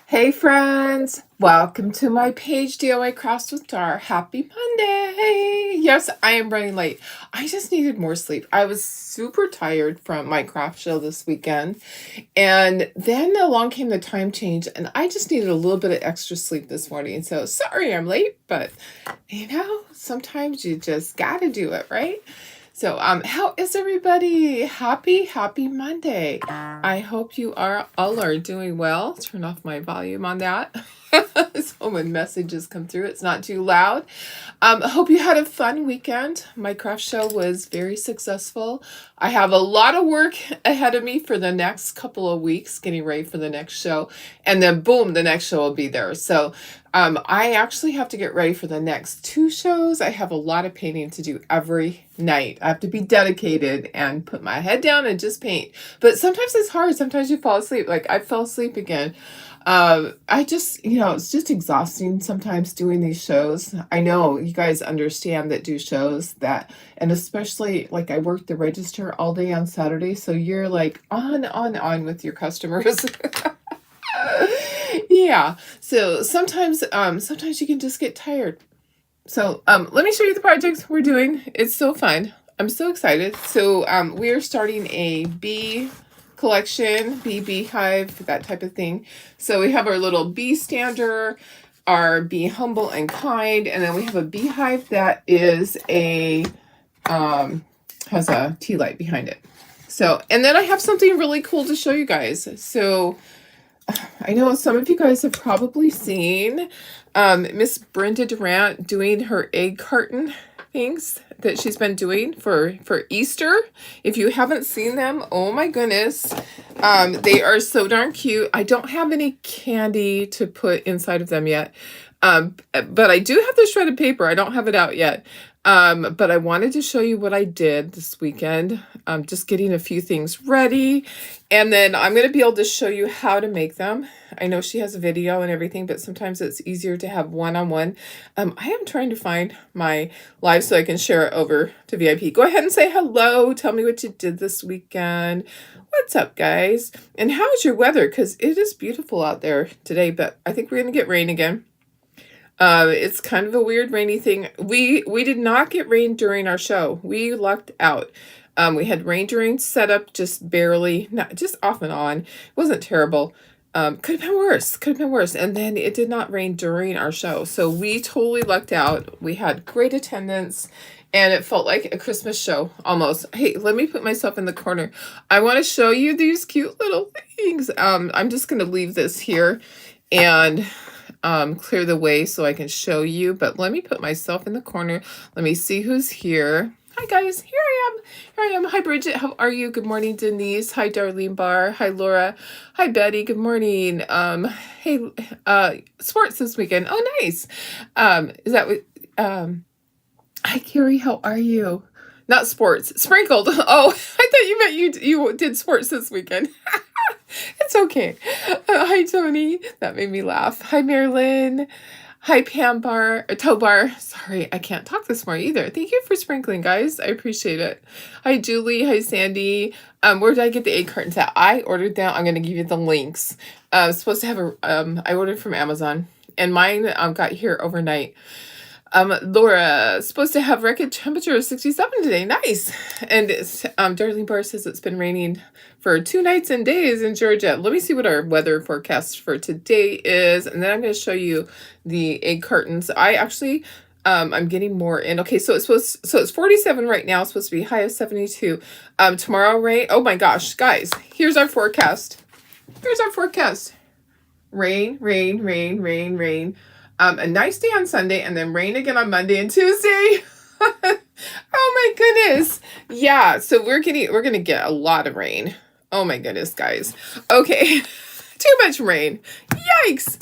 Hey friends, welcome to my page DIY Crafts with Dar. Happy Monday! Yes, I am running late. I just needed more sleep. I was super tired from my craft show this weekend, and then along came the time change, and I just needed a little bit of extra sleep this morning. So sorry I'm late, but sometimes you just gotta do it, right? So, how is everybody? Happy Monday. I hope you all are doing well. Turn off my volume on that. So when messages come through, it's not too loud. I hope you had a fun weekend. My craft show was very successful. I have a lot of work ahead of me for the next couple of weeks, getting ready for the next show. And then boom, the next show will be there. So I actually have to get ready for the next 2 shows. I have a lot of painting to do every night. I have to be dedicated and put my head down and just paint. But sometimes it's hard. Sometimes you fall asleep. Like I fell asleep again. It's just exhausting sometimes doing these shows. I know you guys understand that do shows that, and especially like I work the register all day on Saturday. So you're like on with your customers. Yeah. So sometimes you can just get tired. So let me show you the projects we're doing. It's so fun. I'm so excited. So we are starting a bee collection, beehive, that type of thing. So we have our little bee stander, our be humble and kind, and then we have a beehive that is has a tea light behind it. So, and then I have something really cool to show you guys. So I know some of you guys have probably seen Miss Brenda Durant doing her egg carton things that she's been doing for Easter. If you haven't seen them, oh my goodness. They are so darn cute. I don't have any candy to put inside of them yet. But I do have the shredded paper. I don't have it out yet. But I wanted to show you what I did this weekend. Just getting a few things ready. And then I'm going to be able to show you how to make them. I know she has a video and everything, but sometimes it's easier to have one-on-one. I am trying to find my live so I can share it over to VIP. Go ahead and say hello. Tell me what you did this weekend. What's up, guys? And how is your weather? Because it is beautiful out there today, but I think we're going to get rain again. It's kind of a weird rainy thing. We did not get rain during our show. We lucked out. We had rain during setup, just barely, not just off and on. It wasn't terrible. Could have been worse. Could have been worse. And then it did not rain during our show. So we totally lucked out. We had great attendance and it felt like a Christmas show almost. Hey, let me put myself in the corner. I want to show you these cute little things. I'm just going to leave this here and clear the way so I can show you, but let me put myself in the corner. Let me see who's here. Hi guys, here I am. Hi Bridget, how are you? Good morning, Denise. Hi Darlene Barr. Hi Laura. Hi Betty. Good morning. Hey, sports this weekend. Oh, nice. Is that what? Hi Carrie, how are you? Not sports, sprinkled. Oh, I thought you meant you did sports this weekend. It's okay. Hi, Tony. That made me laugh. Hi, Marilyn. Hi, Toe Bar. Sorry, I can't talk this morning either. Thank you for sprinkling, guys. I appreciate it. Hi, Julie. Hi, Sandy. Where did I get the egg cartons at? I ordered them. I'm going to give you the links. I was supposed to have I ordered from Amazon, and mine got here overnight. Laura, supposed to have record temperature of 67 today. Nice. And Darlene Barr says it's been raining for 2 nights and days in Georgia. Let me see what our weather forecast for today is. And then I'm going to show you the egg cartons. I actually, I'm getting more in. Okay, so it's 47 right now. It's supposed to be high of 72. Tomorrow rain. Oh my gosh, guys, here's our forecast. Here's our forecast. Rain, rain, rain, rain, rain. A nice day on Sunday and then rain again on Monday and Tuesday. Oh my goodness. Yeah, so we're going to get a lot of rain. Oh my goodness, guys. Okay. Too much rain. Yikes.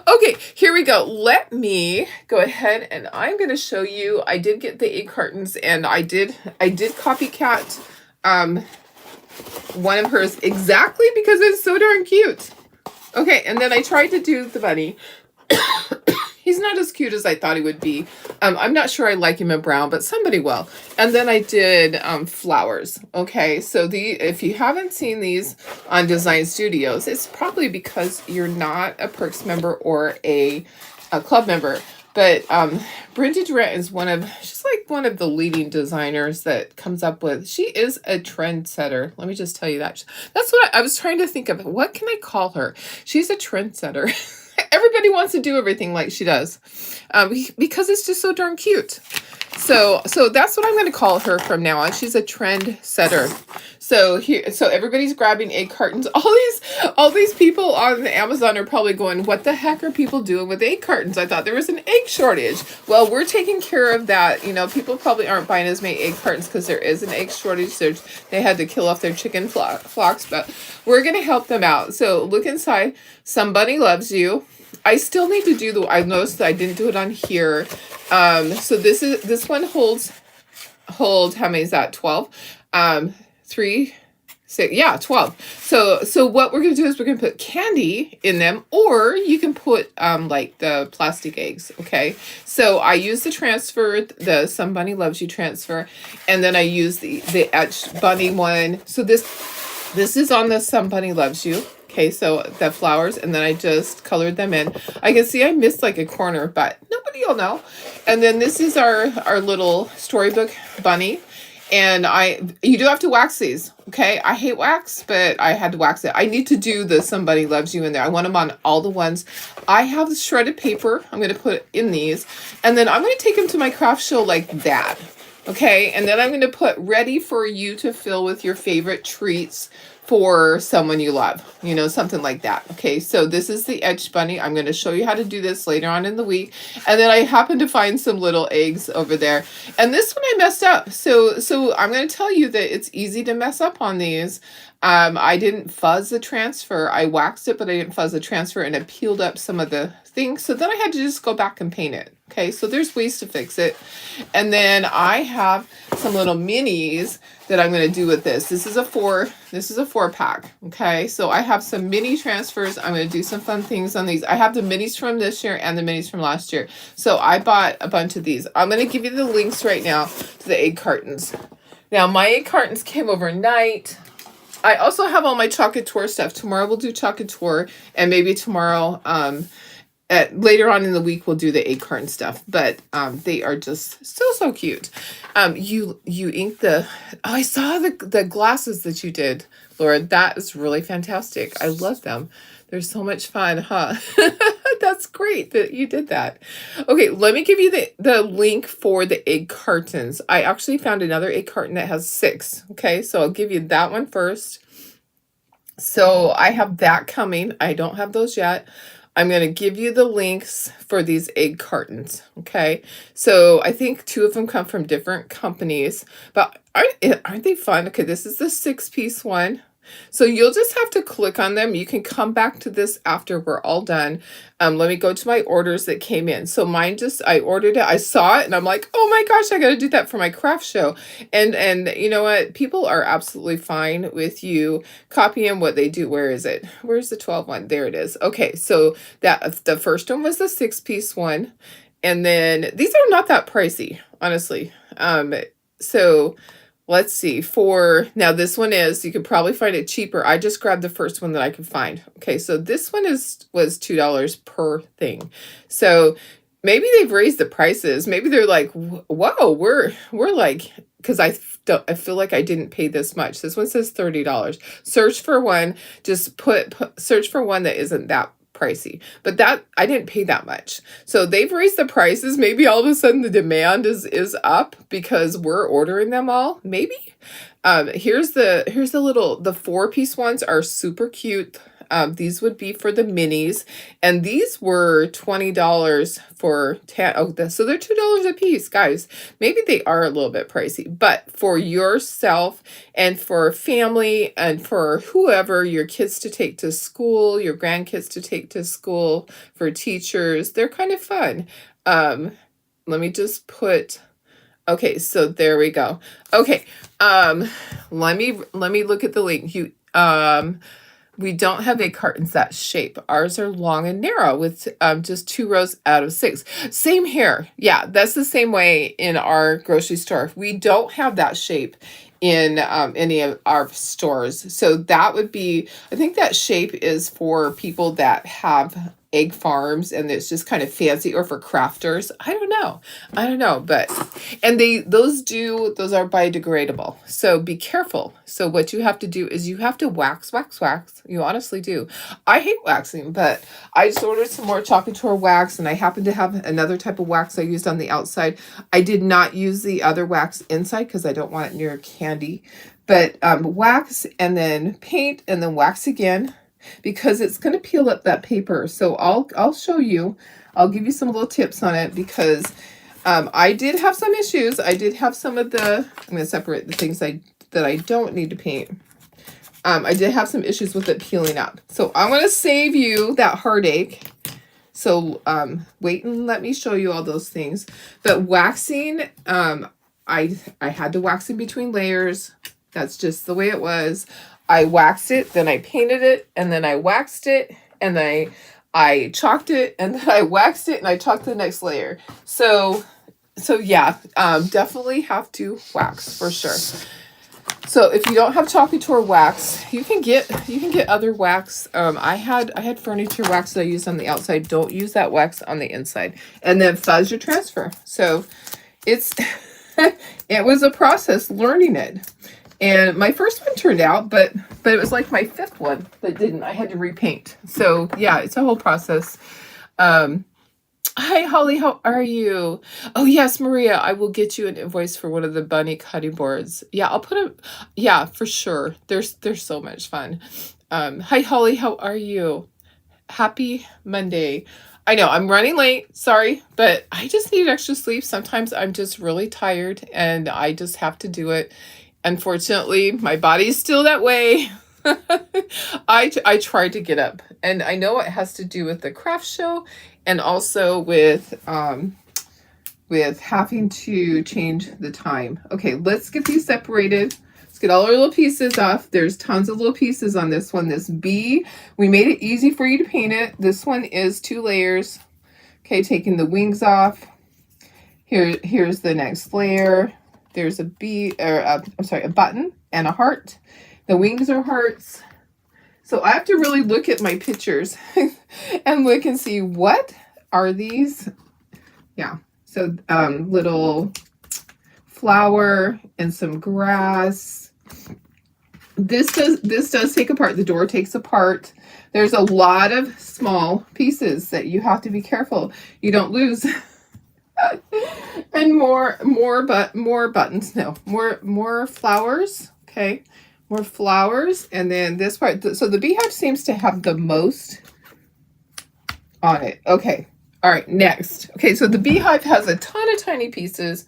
Okay, here we go. Let me go ahead and I'm going to show you. I did get the egg cartons and I did copycat one of hers exactly because it's so darn cute. Okay, and then I tried to do the bunny. he's not as cute as I thought he would be. I'm not sure I like him in brown, but somebody will. And then I did flowers. Okay, so if you haven't seen these on Design Studios, it's probably because you're not a Perks member or a club member. But Brenda Durant is she's like one of the leading designers that comes up with, she is a trendsetter. Let me just tell you that. That's what I was trying to think of. What can I call her? She's a trendsetter. Everybody wants to do everything like she does because it's just so darn cute. So that's what I'm going to call her from now on. She's a trend setter. So everybody's grabbing egg cartons. All these people on Amazon are probably going, what the heck are people doing with egg cartons? I thought there was an egg shortage. Well, we're taking care of that. You know, people probably aren't buying as many egg cartons because there is an egg shortage. They had to kill off their chicken flocks, but we're going to help them out. So look inside. Somebody loves you. I still need to do I noticed that I didn't do it on here. So this one holds, how many is that? 12? 3, 6, yeah, 12. So what we're going to do is we're going to put candy in them, or you can put, like the plastic eggs. Okay. So I use the transfer, the Somebody Loves You transfer, and then I use the etched bunny one. So this is on the Somebody Loves You. Okay, so the flowers, and then I just colored them in. I can see I missed like a corner, but nobody will know. And then this is our little storybook bunny. And you do have to wax these, okay? I hate wax, but I had to wax it. I need to do the Somebody Loves You in there. I want them on all the ones. I have shredded paper. I'm going to put in these. And then I'm going to take them to my craft show like that. Okay, and then I'm going to put ready for you to fill with your favorite treats for someone you love, you know, something like that. Okay, so this is the etched bunny. I'm going to show you how to do this later on in the week. And then I happened to find some little eggs over there. And this one I messed up. So I'm going to tell you that it's easy to mess up on these. I didn't fuzz the transfer. I waxed it, but I didn't fuzz the transfer, and it peeled up some of the things. So then I had to just go back and paint it. Okay, so there's ways to fix it. And then I have some little minis that I'm going to do with this. This is a 4-pack. Okay, so I have some mini transfers. I'm going to do some fun things on these. I have the minis from this year and the minis from last year. So I bought a bunch of these. I'm going to give you the links right now to the egg cartons. Now, my egg cartons came overnight. I also have all my chocolate tour stuff. Tomorrow we'll do chocolate tour, and maybe tomorrow, later on in the week, we'll do the egg carton stuff. But they are just so cute. You inked the. Oh, I saw the glasses that you did, Laura. That is really fantastic. I love them. They're so much fun, huh? That's great that you did that. Okay, let me give you the link for the egg cartons. I actually found another egg carton that has 6. Okay, so I'll give you that one first. So I have that coming. I don't have those yet. I'm going to give you the links for these egg cartons. Okay, so I think 2 of them come from different companies, but aren't they fun? Okay, this is the 6-piece one. So you'll just have to click on them. You can come back to this after we're all done. Let me go to my orders that came in. So mine I ordered it. I saw it and I'm like, oh my gosh, I got to do that for my craft show. And you know what? People are absolutely fine with you copying what they do. Where is it? Where's the 12 one? There it is. Okay. So the first one was the 6-piece one. And then these are not that pricey, honestly. So let's see, now this one you could probably find it cheaper. I just grabbed the first one that I could find. Okay, so this one was $2 per thing. So maybe they've raised the prices. Maybe they're like, whoa, we're like, because I feel like I didn't pay this much. This one says $30. Search for one, just search for one that isn't that pricey, but that I didn't pay that much. So they've raised the prices. Maybe all of a sudden the demand is up because we're ordering them all. Maybe. Here's the 4-piece ones are super cute. These would be for the minis, and these were $20 for 10. Oh, so they're $2 a piece, guys. Maybe they are a little bit pricey, but for yourself and for family and for whoever, your kids to take to school, your grandkids to take to school, for teachers, they're kind of fun. Let me just put. Okay, so there we go. Okay, let me look at the link. We don't have egg cartons that shape. Ours are long and narrow with just 2 rows out of 6. Same here. Yeah, that's the same way in our grocery store. We don't have that shape in any of our stores. So that would be, I think that shape is for people that have egg farms and it's just kind of fancy, or for crafters. I don't know, but and those are biodegradable, so be careful. So what you have to do is you have to wax. You honestly do. I hate waxing, but I just ordered some more chocolate wax, and I happen to have another type of wax I used on the outside. I did not use the other wax inside because I don't want it near candy, but wax and then paint and then wax again, because it's going to peel up that paper. So I'll show you. I'll give you some little tips on it, because I did have some issues. I did have some of the, I'm going to separate the things that I don't need to paint. I did have some issues with it peeling up. So I'm going to save you that heartache. So wait and let me show you all those things. But waxing, I had to wax in between layers. That's just the way it was. I waxed it, then I painted it, and then I waxed it, and then I chalked it, and then I waxed it, and I chalked the next layer. So yeah, definitely have to wax for sure. So if you don't have chocolate wax, you can get other wax. I had furniture wax that I used on the outside. Don't use that wax on the inside. And then fuzz your transfer. So it's it was a process learning it. And my first one turned out, but it was like my 5th one that didn't. I had to repaint. So yeah, it's a whole process. Hi, Holly, how are you? Oh, yes, Maria, I will get you an invoice for one of the bunny cutting boards. Yeah, I'll put them. Yeah, for sure. They're so much fun. Hi, Holly, how are you? Happy Monday. I know I'm running late. Sorry, but I just need extra sleep. Sometimes I'm just really tired and I just have to do it. Unfortunately, my body's still that way. I tried to get up, and I know it has to do with the craft show, and also with having to change the time. Okay, let's get these separated. Let's get all our little pieces off. There's tons of little pieces on this one. This B, we made it easy for you to paint it. This one is 2 layers. Okay, taking the wings off. Here's the next layer. There's a a button and a heart. The wings are hearts. So I have to really look at my pictures and look and see, what are these? Yeah. So little flower and some grass. This does take apart. The door takes apart. There's a lot of small pieces that you have to be careful you don't lose. And more buttons. No, more flowers. Okay, more flowers. And then this part. So the beehive seems to have the most on it. Okay. All right. Next. Okay. So the beehive has a ton of tiny pieces.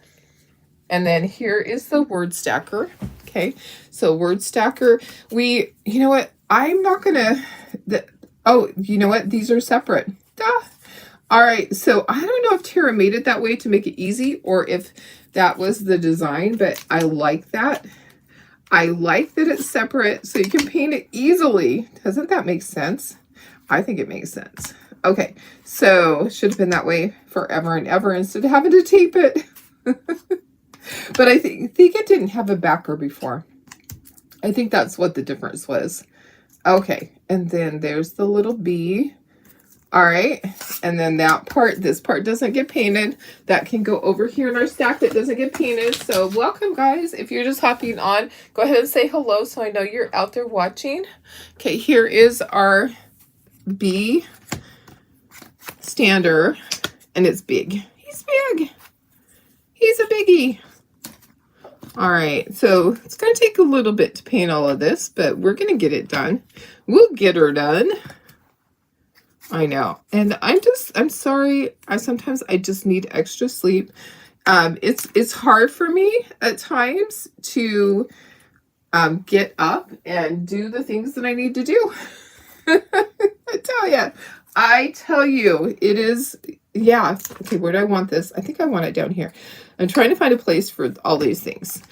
And then here is the word stacker. Okay. So word stacker. You know what? I'm not gonna. Oh, you know what? These are separate. Duh. All right, so I don't know if Tara made it that way to make it easy, or if that was the design, but I like that. I like that it's separate so you can paint it easily. Doesn't that make sense? I think it makes sense. Okay, so it should have been that way forever and ever instead of having to tape it. But I think it didn't have a backer before. I think that's what the difference was. Okay, and then there's the little bee. All right, and then this part doesn't get painted. That can go over here in our stack that doesn't get painted. So welcome, guys. If you're just hopping on, go ahead and say hello so I know you're out there watching. Okay, here is our bee stander, and it's big. He's big. He's a biggie. All right, so it's going to take a little bit to paint all of this, but we're going to get it done. We'll get her done. I know. And I'm sorry. Sometimes I just need extra sleep. It's hard for me at times to get up and do the things that I need to do. I tell you, it is, yeah. Okay, where do I want this? I think I want it down here. I'm trying to find a place for all these things.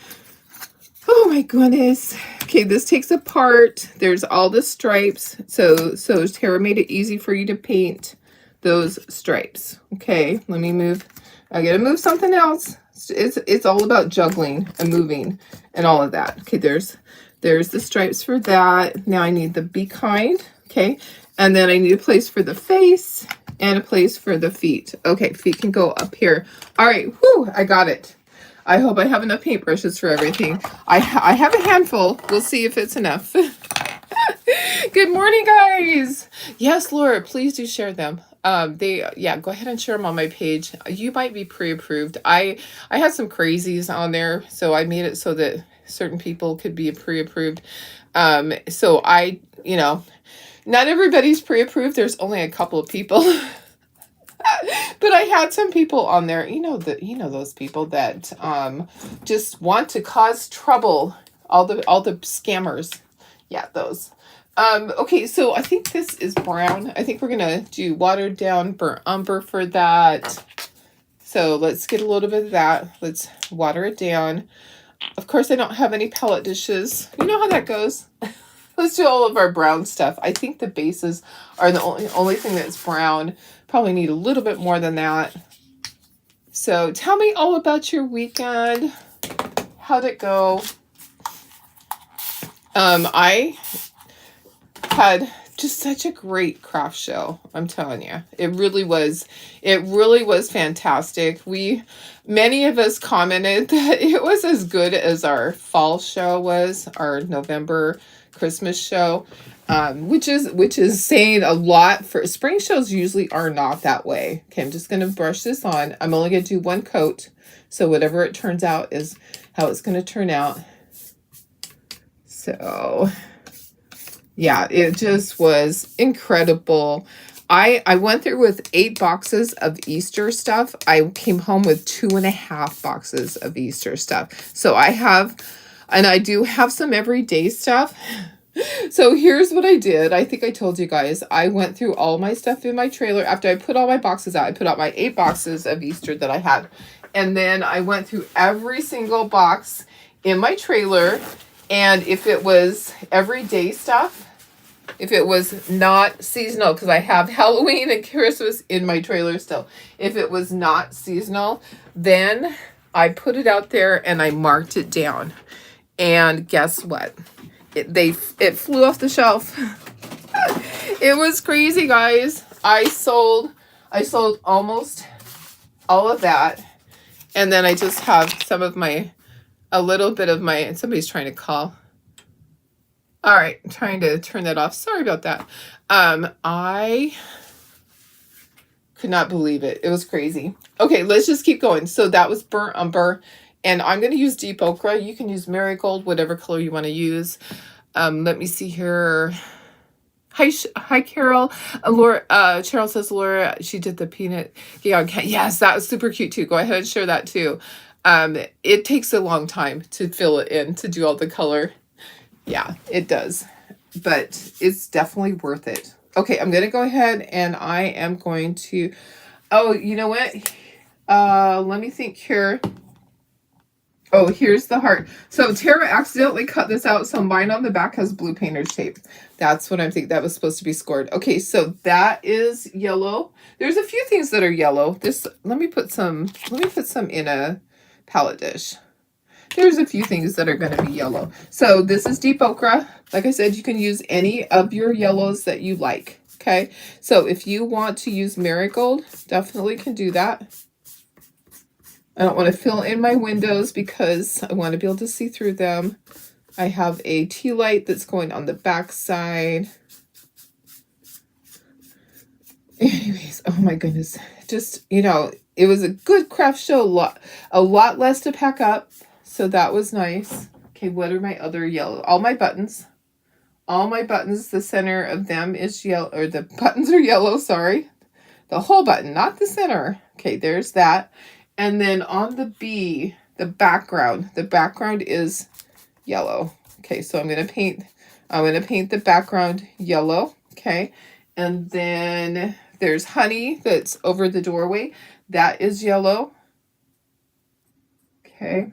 Oh my goodness. Okay, this takes apart. There's all the stripes. So Tara made it easy for you to paint those stripes. Okay, let me move. I gotta move something else. It's all about juggling and moving and all of that. Okay, there's the stripes for that. Now I need the Be Kind. Okay, and then I need a place for the face and a place for the feet. Okay, feet can go up here. All right, whoo, I got it. I hope I have enough paintbrushes for everything. I have a handful. We'll see if it's enough. Good morning, guys. Yes, Laura, please do share them. Yeah, go ahead and share them on my page. You might be pre-approved. I had some crazies on there, so I made it so that certain people could be pre-approved. So not everybody's pre-approved. There's only a couple of people. But I had some people on there, those people that just want to cause trouble, all the scammers. Yeah, those. Okay, so I think this is brown. I think we're gonna do watered down burnt umber for that. So let's get a little bit of that. Let's water it down. Of course, I don't have any palette dishes. You know how that goes. Let's do all of our brown stuff. I think the bases are the only thing that's brown. Probably need a little bit more than that. So tell me all about your weekend. How'd it go? I had just such a great craft show. I'm telling you, it really was fantastic. Many of us commented that it was as good as our fall show was, our November Christmas show, which is saying a lot. For spring shows usually are not that way. Okay, I'm just going to brush this on. I'm only going to do one coat, so whatever it turns out is how it's going to turn out. So yeah, it just was incredible. I went through with 8 boxes of Easter stuff. I came home with 2.5 boxes of Easter stuff. So I do have some everyday stuff. So here's what I did. I think I told you guys. I went through all my stuff in my trailer. After I put all my boxes out, I put out my 8 boxes of Easter that I had. And then I went through every single box in my trailer. And if it was everyday stuff, if it was not seasonal, because I have Halloween and Christmas in my trailer still. If it was not seasonal, then I put it out there and I marked it down. And guess what? It flew off the shelf. It was crazy, guys. I sold almost all of that. And then I just have a little bit of my, somebody's trying to call. All right, I'm trying to turn that off. Sorry about that. I could not believe it. It was crazy. Okay, let's just keep going. So that was burnt umber, and I'm going to use deep ochre. You can use marigold, whatever color you want to use. Let me see here. Hi, Carol. Laura, Cheryl says Laura, she did the peanut. Yeah, yes, that was super cute too. Go ahead and share that too. It takes a long time to fill it in, to do all the color. Yeah, it does, but it's definitely worth it. Okay, I'm going to go ahead and I am going to, oh, you know what? Let me think here. Oh, here's the heart. So Tara accidentally cut this out, so mine on the back has blue painter's tape. That's what I'm thinking. That was supposed to be scored. Okay, so that is yellow. There's a few things that are yellow. Let me put some in a palette dish. There's a few things that are going to be yellow. So this is deep ochre. Like I said, you can use any of your yellows that you like. Okay. So if you want to use marigold, definitely can do that. I don't want to fill in my windows because I want to be able to see through them. I have a tea light that's going on the back side. Anyways, oh my goodness. Just, it was a good craft show. A lot less to pack up. So that was nice. Okay, what are my other yellow? All my buttons, the center of them is yellow, or the buttons are yellow, sorry. The whole button, not the center. Okay, there's that. And then on the B, the background is yellow. Okay, so I'm going to paint the background yellow. Okay, and then there's honey that's over the doorway. That is yellow. Okay.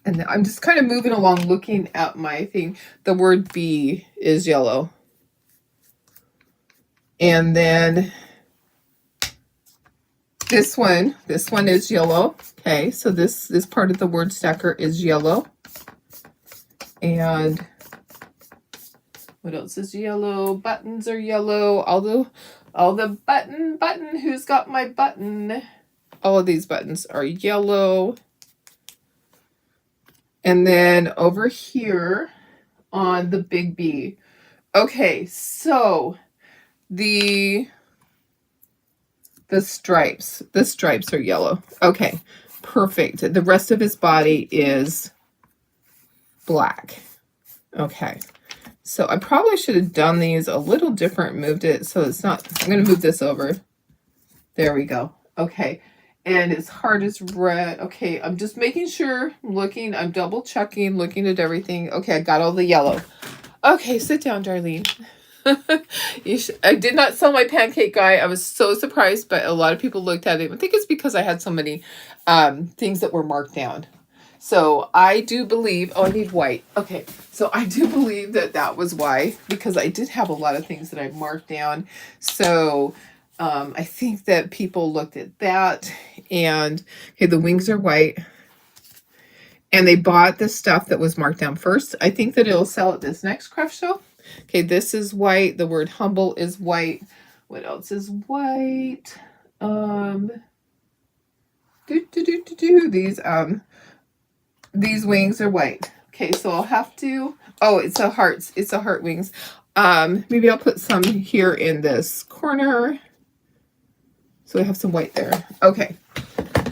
And I'm just kind of moving along looking at my thing. The word B is yellow. And then this one is yellow. Okay, so this part of the word stacker is yellow. And what else is yellow? Buttons are yellow. All the button, who's got my button? All of these buttons are yellow. And then over here on the big B. Okay, so the stripes are yellow. Okay, perfect. The rest of his body is black. Okay, so I probably should have done these a little different, moved it so it's not, I'm going to move this over. There we go. Okay, and his heart is red. Okay, I'm just making sure, I'm double checking, looking at everything. Okay, I got all the yellow. Okay, sit down, Darlene. I did not sell my pancake guy. I was so surprised, but a lot of people looked at it. I think it's because I had so many things that were marked down. So I do believe, oh, I need white. Okay, so I do believe that was why, because I did have a lot of things that I marked down. So I think that people looked at that, and okay, the wings are white. And they bought the stuff that was marked down first. I think that it'll sell at this next craft show. Okay, this is white. The word humble is white. What else is white? These wings are white. Okay, so I'll have to, oh, it's a heart wings. Maybe I'll put some here in this corner. So I have some white there. Okay.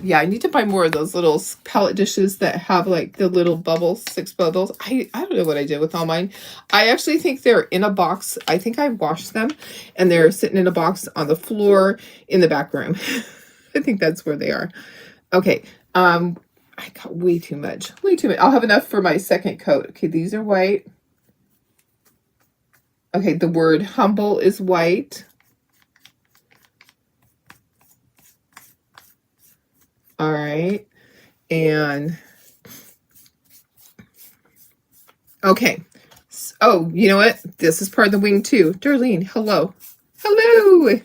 Yeah, I need to buy more of those little palette dishes that have like the little bubbles, 6 bubbles. I don't know what I did with all mine. I actually think they're in a box. I think I washed them and they're sitting in a box on the floor in the back room. I think that's where they are. Okay. I got way too much. I'll have enough for my second coat. Okay, these are white. Okay, the word humble is white. All right, and okay. Oh, you know what? This is part of the wing too. Darlene, hello. Hello.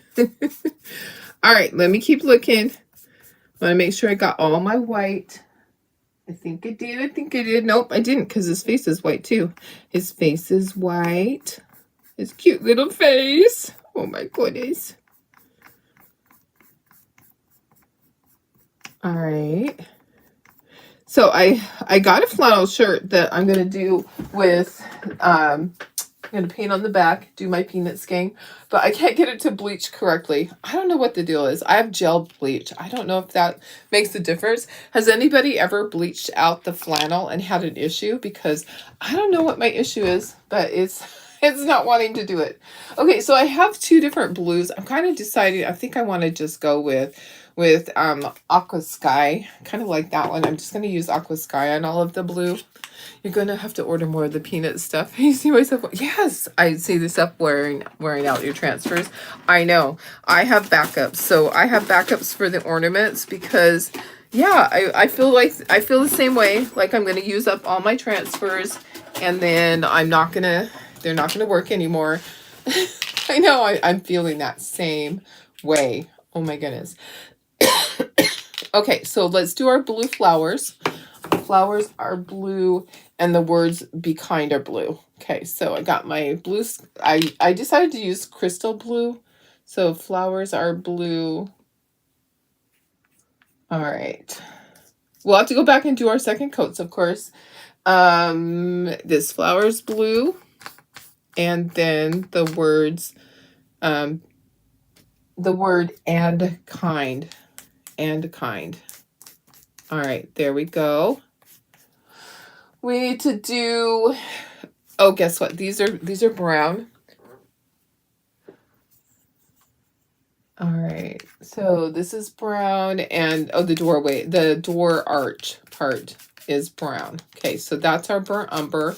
All right, let me keep looking. I want to make sure I got all my white. I think I did. Nope, I didn't, because his face is white too. His face is white. His cute little face. Oh my goodness. All right. So I got a flannel shirt that I'm going to do with, I'm going to paint on the back, do my Peanuts gang, but I can't get it to bleach correctly. I don't know what the deal is. I have gel bleach. I don't know if that makes a difference. Has anybody ever bleached out the flannel and had an issue? Because I don't know what my issue is, but it's not wanting to do it. Okay, so I have 2 different blues. I'm kind of deciding, I think I want to just go with Aqua Sky, kind of like that one. I'm just going to use Aqua Sky on all of the blue. You're going to have to order more of the peanut stuff. You see myself? Yes, I see the stuff wearing out your transfers. I know. I have backups. So I have backups for the ornaments because, yeah, I feel the same way. Like I'm going to use up all my transfers and then they're not going to work anymore. I know. I'm feeling that same way. Oh my goodness. Okay, so let's do our blue flowers. Flowers are blue and the words be kind are blue. Okay, so I got my blue. I decided to use crystal blue. So flowers are blue. All right. We'll have to go back and do our second coats, of course. This flower's blue. And then the words, the word and kind. And kind. All right, there we go. We need to do, oh, guess what? These are brown. All right, so this is brown, and oh, the door arch part is brown. Okay, so that's our burnt umber.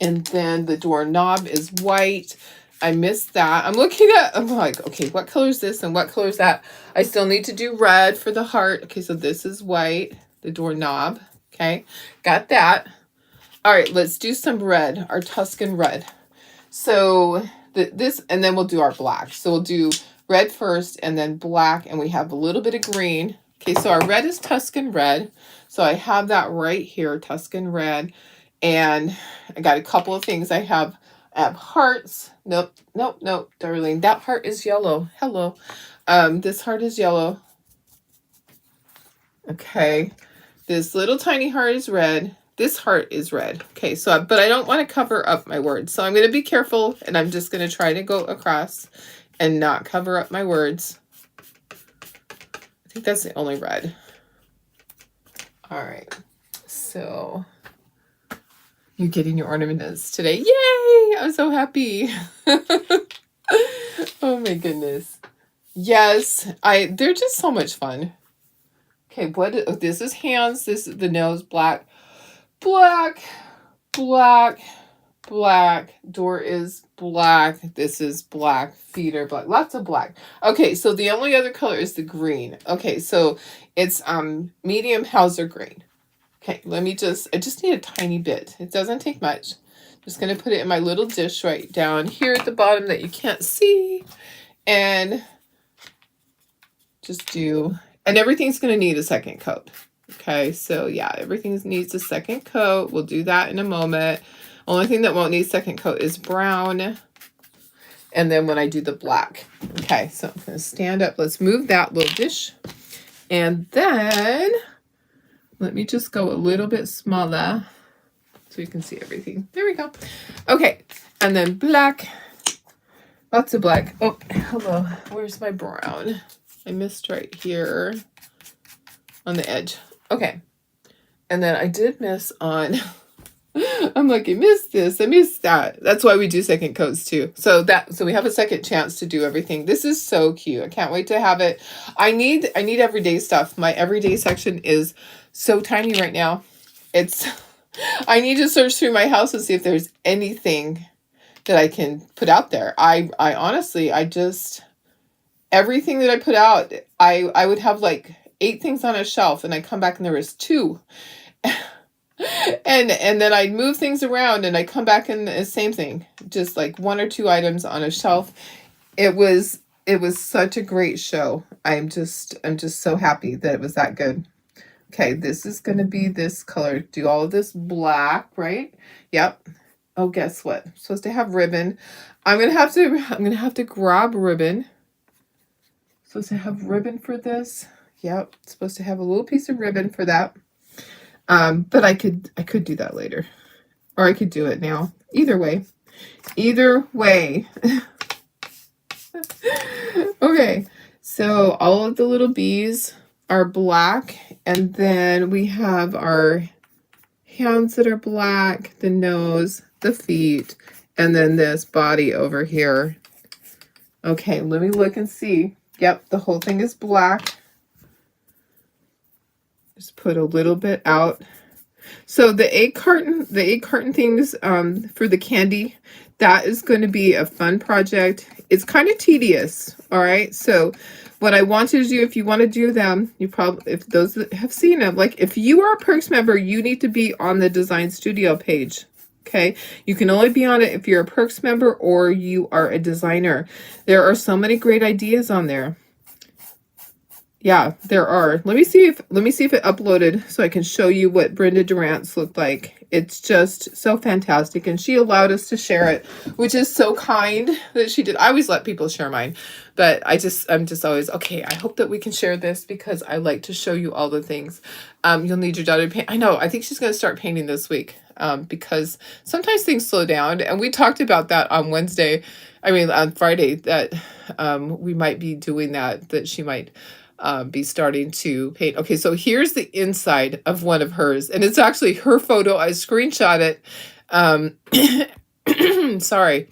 And then the doorknob is white. I missed that. I'm like, okay, what color is this and what color is that? I still need to do red for the heart. Okay, so this is white, the doorknob. Okay, got that. All right, let's do some red, our Tuscan red. So this, and then we'll do our black. So we'll do red first and then black, and we have a little bit of green. Okay, so our red is Tuscan red. So I have that right here, Tuscan red. And I got a couple of things. I have hearts. Nope, nope, nope, darling. That heart is yellow. Hello. This heart is yellow. Okay. This little tiny heart is red. This heart is red. Okay, so, but I don't want to cover up my words. So I'm going to be careful, and I'm just going to try to go across and not cover up my words. I think that's the only red. All right. So you're getting your ornaments today. Yay! I'm so happy. Oh my goodness. Yes, they're just so much fun. Okay, what, this is hands, this is the nose, black, black, black, black, door is black, this is black, feet are black, lots of black. Okay, so the only other color is the green. Okay, so it's medium Hauser green. Okay, I just need a tiny bit. It doesn't take much. Just gonna put it in my little dish right down here at the bottom that you can't see. And just do, and everything's going to need a second coat. Okay, so yeah, everything needs a second coat. We'll do that in a moment. Only thing that won't need a second coat is brown. And then when I do the black. Okay, so I'm going to stand up. Let's move that little dish. And then let me just go a little bit smaller so you can see everything. There we go. Okay, and then black. Lots of black. Oh, hello. Where's my brown? I missed right here on the edge. Okay. And then I did miss on, I'm like, I missed this. I missed that. That's why we do second coats too. So we have a second chance to do everything. This is so cute. I can't wait to have it. I need everyday stuff. My everyday section is so tiny right now. I need to search through my house and see if there's anything that I can put out there. I honestly, everything that I put out, I would have like 8 things on a shelf, and I come back and there was 2. and then I'd move things around and I come back and the same thing, just like 1 or 2 items on a shelf. It was such a great show. I'm just so happy that it was that good. Okay, this is going to be this color. Do all of this black, right? Yep. Oh, guess what? I'm supposed to have ribbon. I'm going to have to grab ribbon. Supposed to have ribbon for this. Yep, supposed to have a little piece of ribbon for that. But I could do that later, or I could do it now. Either way. Okay, so all of the little bees are black, and then we have our hands that are black, the nose, the feet, and then this body over here. Okay, let me look and see. Yep, the whole thing is black. Just put a little bit out. So the egg carton things for the candy, that is going to be a fun project. It's kind of tedious, all right? So what I want you to do, if you want to do them, if those that have seen them, like if you are a Perks member, you need to be on the Design Studio page. Okay, you can only be on it if you're a Perks member or you are a designer. There are so many great ideas on there. Yeah, there are. Let me see if it uploaded so I can show you what Brenda Durant's looked like. It's just so fantastic, and she allowed us to share it, which is so kind that she did. I always let people share mine, but I'm just always, okay, I hope that we can share this because I like to show you all the things. You'll need your daughter to paint. I know, I think she's going to start painting this week because sometimes things slow down, and we talked about that on Friday, that we might be doing that she might be starting to paint. Okay, so here's the inside of one of hers, and it's actually her photo. I screenshot it. Sorry.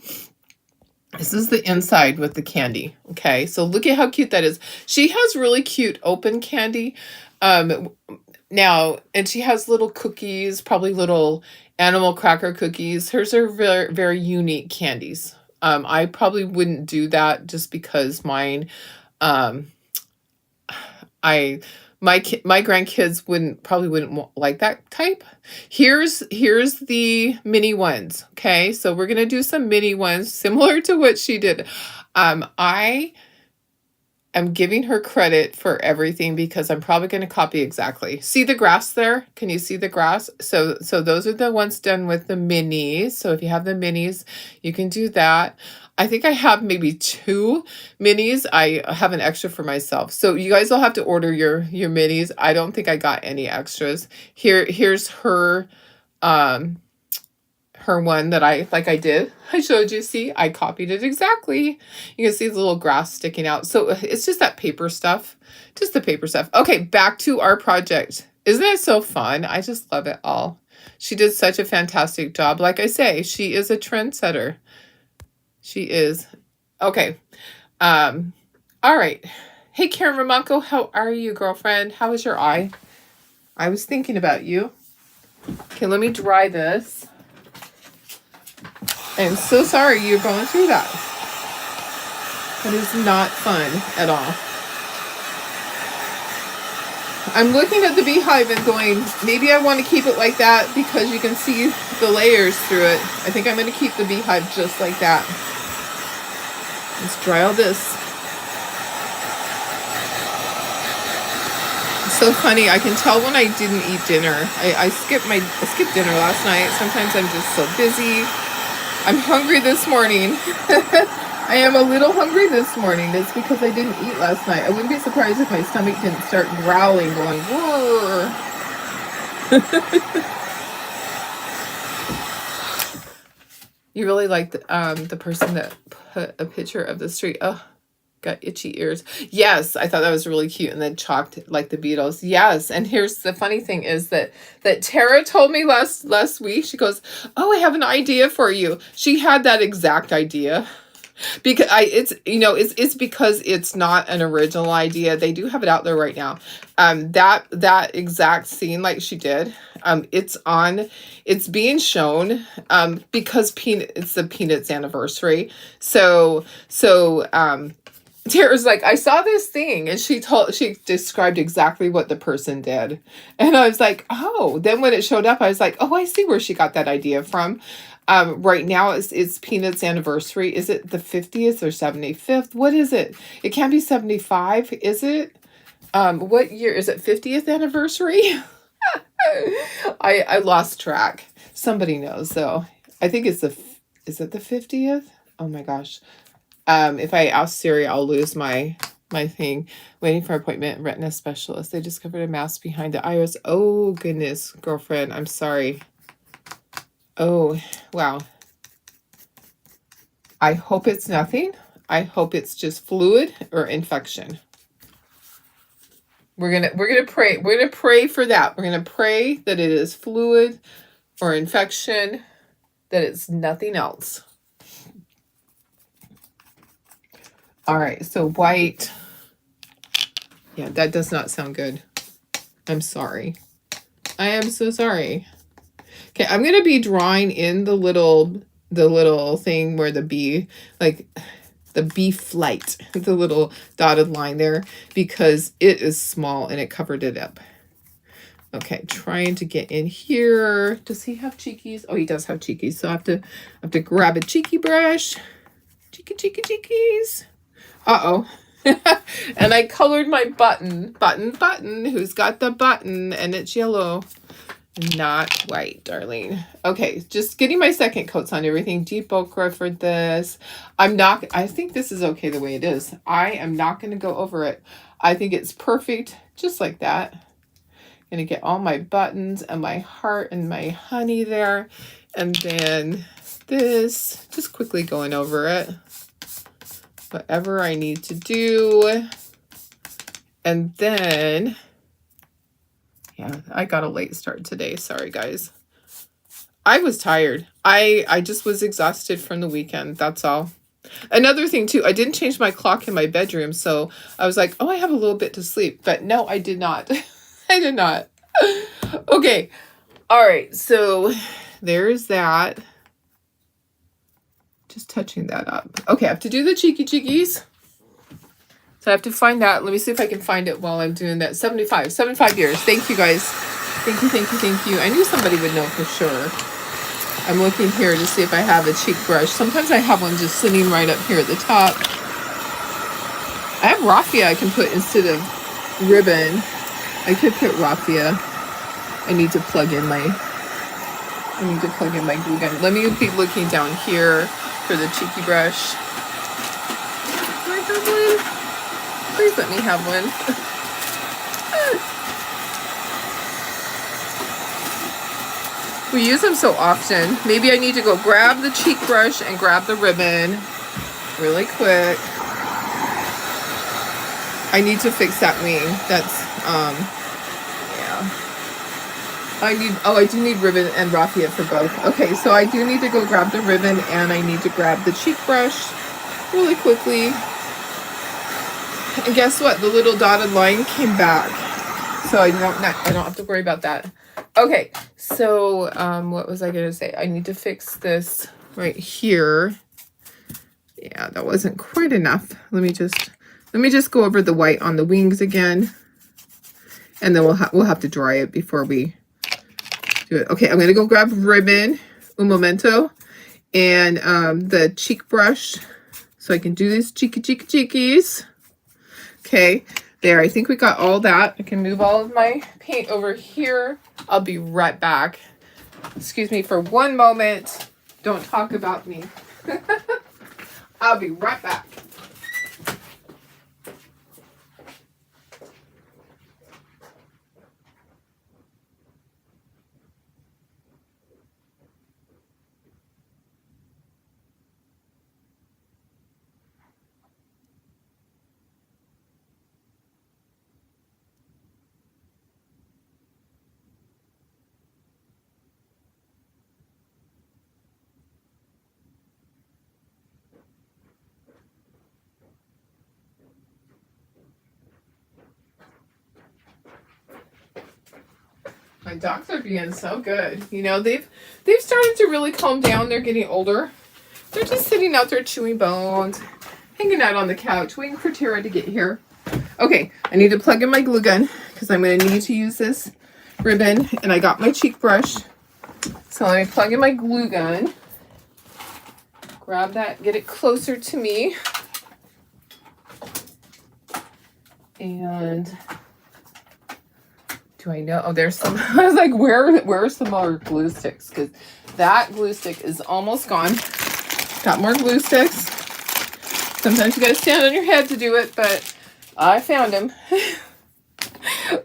This is the inside with the candy. Okay, so look at how cute that is. She has really cute open candy now, and she has little cookies, probably little animal cracker cookies. Hers are very, very unique candies. I probably wouldn't do that just because mine, my grandkids probably wouldn't like that type. Here's the mini ones. Okay, so we're gonna do some mini ones similar to what she did. I am giving her credit for everything because I'm probably going to copy exactly. See the grass there? Can you see the grass? So those are the ones done with the minis. So if you have the minis, you can do that. I think I have maybe 2 minis. I have an extra for myself. So you guys will have to order your minis. I don't think I got any extras. Here's her one that I showed you. See, I copied it exactly. You can see the little grass sticking out. So it's just that paper stuff, just the paper stuff. Okay, back to our project. Isn't it so fun? I just love it all. She did such a fantastic job. Like I say, she is a trendsetter. She is. Okay. All right. Hey, Karen Ramonko, how are you, girlfriend? How is your eye? I was thinking about you. Okay, let me dry this. I'm so sorry you're going through that. That is not fun at all. I'm looking at the beehive and going, maybe I want to keep it like that because you can see the layers through it. I think I'm going to keep the beehive just like that. Let's dry all this. It's so funny. I can tell when I didn't eat dinner. I skipped dinner last night. Sometimes I'm just so busy. I'm hungry this morning. I am a little hungry this morning. It's because I didn't eat last night. I wouldn't be surprised if my stomach didn't start growling, going, roar. You really like the person that put a picture of the street. Oh, got itchy ears. Yes, I thought that was really cute. And then chalked like the Beatles. Yes. And here's the funny thing is that Tara told me last week. She goes, "Oh, I have an idea for you." She had that exact idea. Because it's because it's not an original idea. They do have it out there right now. That exact scene like she did, it's being shown because it's the Peanuts anniversary. So Tara's like, I saw this thing, and she described exactly what the person did, and I was like, oh. Then when it showed up, I was like, oh, I see where she got that idea from. Right now it's Peanuts anniversary. Is it the 50th or 75th? What is it? It can't be 75, is it? What year is it? 50th anniversary? I lost track. Somebody knows though. I think is it the 50th? Oh my gosh. If I ask Siri, I'll lose my thing. Waiting for appointment, retina specialist. They discovered a mass behind the iris. Oh goodness, girlfriend. I'm sorry. Oh, wow. I hope it's nothing. I hope it's just fluid or infection. We're gonna pray. We're gonna pray for that. We're gonna pray that it is fluid or infection, that it's nothing else. All right, so white. Yeah, that does not sound good. I'm sorry. I am so sorry. Okay, I'm going to be drawing in the little thing where the bee, like the bee flight, the little dotted line there, because it is small and it covered it up. Okay, trying to get in here. Does he have cheekies? Oh, he does have cheekies. So I have to grab a cheeky brush. Cheekies. Uh-oh. And I colored my button. Who's got the button? And it's yellow. Not white, darling. Okay, just getting my second coats on everything. Deep ochre for this. I think this is okay the way it is. I am not going to go over it. I think it's perfect, just like that. Going to get all my buttons and my heart and my honey there. And then this, just quickly going over it. Whatever I need to do. And then... yeah, I got a late start today. Sorry, guys. I was tired. I just was exhausted from the weekend. That's all. Another thing, too, I didn't change my clock in my bedroom. So I was like, oh, I have a little bit to sleep. But no, I did not. I did not. Okay. All right. So there's that. Just touching that up. Okay, I have to do the cheekies. So I have to find that. Let me see if I can find it while I'm doing that. 75 years. Thank you guys. Thank you, thank you, thank you. I knew somebody would know for sure. I'm looking here to see if I have a cheek brush. Sometimes I have one just sitting right up here at the top. I have raffia I can put instead of ribbon. I could put raffia. I need to plug in my glue gun. Let me be looking down here for the cheeky brush. Do I have one? Please let me have one. We use them so often. Maybe I need to go grab the cheek brush and grab the ribbon really quick. I need to fix that wing. That's, yeah. I do need ribbon and raffia for both. Okay, so I do need to go grab the ribbon and I need to grab the cheek brush really quickly. And guess what? The little dotted line came back. So I don't have to worry about that. Okay, so what was I gonna say? I need to fix this right here. Yeah, that wasn't quite enough. Let me just go over the white on the wings again, and then we'll have to dry it before we do it. Okay, I'm gonna go grab ribbon, un momento, and the cheek brush, so I can do these cheekies. Okay. There, I think we got all that. I can move all of my paint over here. I'll be right back. Excuse me for one moment. Don't talk about me. I'll be right back. My dogs are being so good. You know, they've started to really calm down. They're getting older. They're just sitting out there chewing bones, hanging out on the couch, waiting for Tara to get here. Okay, I need to plug in my glue gun because I'm going to need to use this ribbon. And I got my cheek brush. So let me plug in my glue gun. Grab that, get it closer to me. And do I know? Oh, there's some. I was like, where are some more glue sticks? Because that glue stick is almost gone. Got more glue sticks. Sometimes you got to stand on your head to do it, but I found them.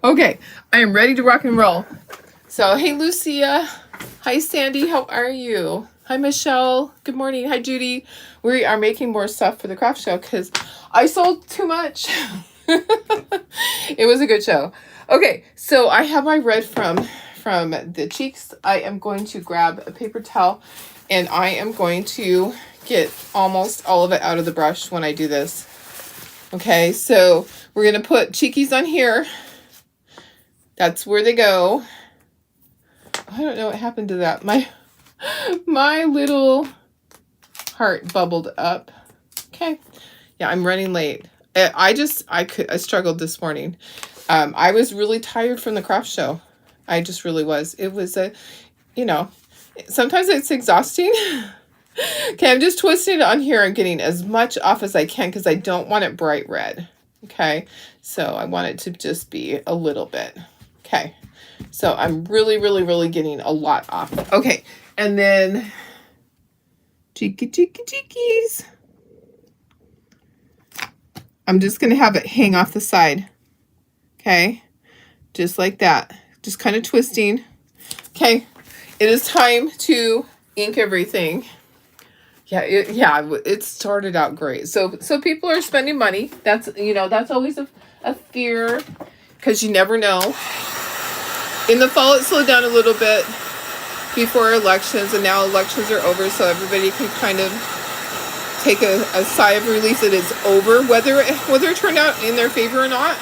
Okay, I am ready to rock and roll. So, hey, Lucia. Hi, Sandy. How are you? Hi, Michelle. Good morning. Hi, Judy. We are making more stuff for the craft show because I sold too much. It was a good show. Okay, so I have my red from the cheeks. I am going to grab a paper towel and I am going to get almost all of it out of the brush when I do this. Okay, so we're going to put cheekies on here. That's where they go. I don't know what happened to that. My little heart bubbled up. Okay. Yeah, I'm running late. I struggled this morning. I was really tired from the craft show. I just really was. It was sometimes it's exhausting. Okay, I'm just twisting it on here and getting as much off as I can because I don't want it bright red. Okay, so I want it to just be a little bit. Okay, so I'm really, really, really getting a lot off. Okay, and then cheekies. I'm just going to have it hang off the side. Okay, just like that. Just kind of twisting. Okay, it is time to ink everything. Yeah, it started out great. So people are spending money. That's always a fear because you never know. In the fall, it slowed down a little bit before elections, and now elections are over, so everybody can kind of take a sigh of relief that it's over. Whether it turned out in their favor or not,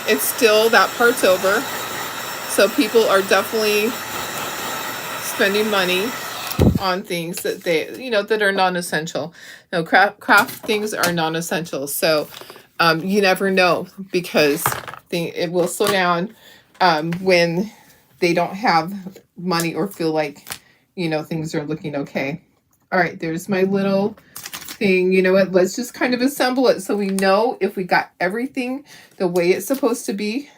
it's still, that part's over. So people are definitely spending money on things that that are non-essential. No, craft things are non-essential. So You never know, because it will slow down when they don't have money or feel like, you know, things are looking okay. All right, there's my little thing. You know what? Let's just kind of assemble it so we know if we got everything the way it's supposed to be.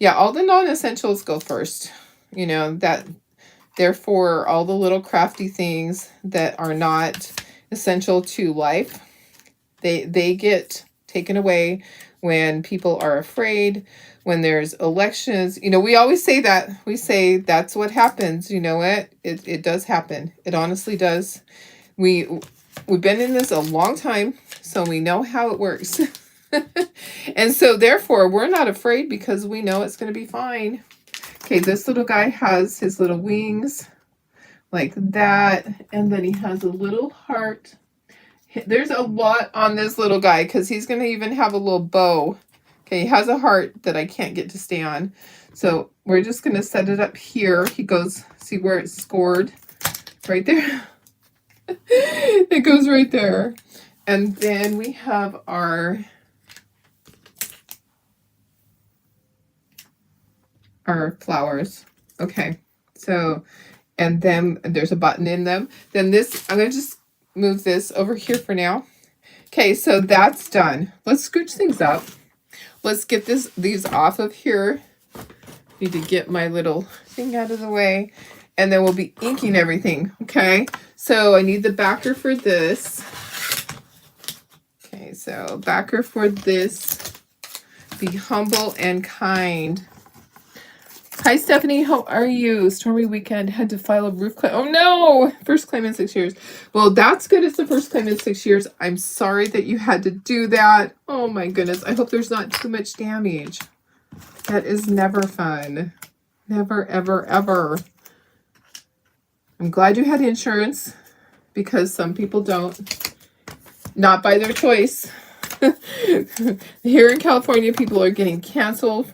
Yeah, all the non-essentials go first. You know, that therefore all the little crafty things that are not essential to life, they get taken away when people are afraid, when there's elections. You know, we always say that. We say that's what happens. You know what? It does happen. It honestly does. We've been in this a long time, so we know how it works. And so therefore we're not afraid because we know it's going to be fine. Okay, this little guy has his little wings like that, and then he has a little heart. There's a lot on this little guy because he's going to even have a little bow. Okay, he has a heart that I can't get to stay on. So we're just going to set it up here. He goes, see where it's scored? Right there. It goes right there. And then we have our flowers. Okay, so, and then there's a button in them. Then this, I'm going to just move this over here for now. Okay, so that's done. Let's scooch things up. Let's get these off of here. Need to get my little thing out of the way. And then we'll be inking everything. Okay, so I need the backer for this. Okay, so backer for this. Be humble and kind. Hi, Stephanie. How are you? Stormy weekend. Had to file a roof claim. Oh, no. First claim in 6 years. Well, that's good. It's the first claim in 6 years. I'm sorry that you had to do that. Oh, my goodness. I hope there's not too much damage. That is never fun. Never, ever, ever. I'm glad you had insurance because some people don't. Not by their choice. Here in California, people are getting canceled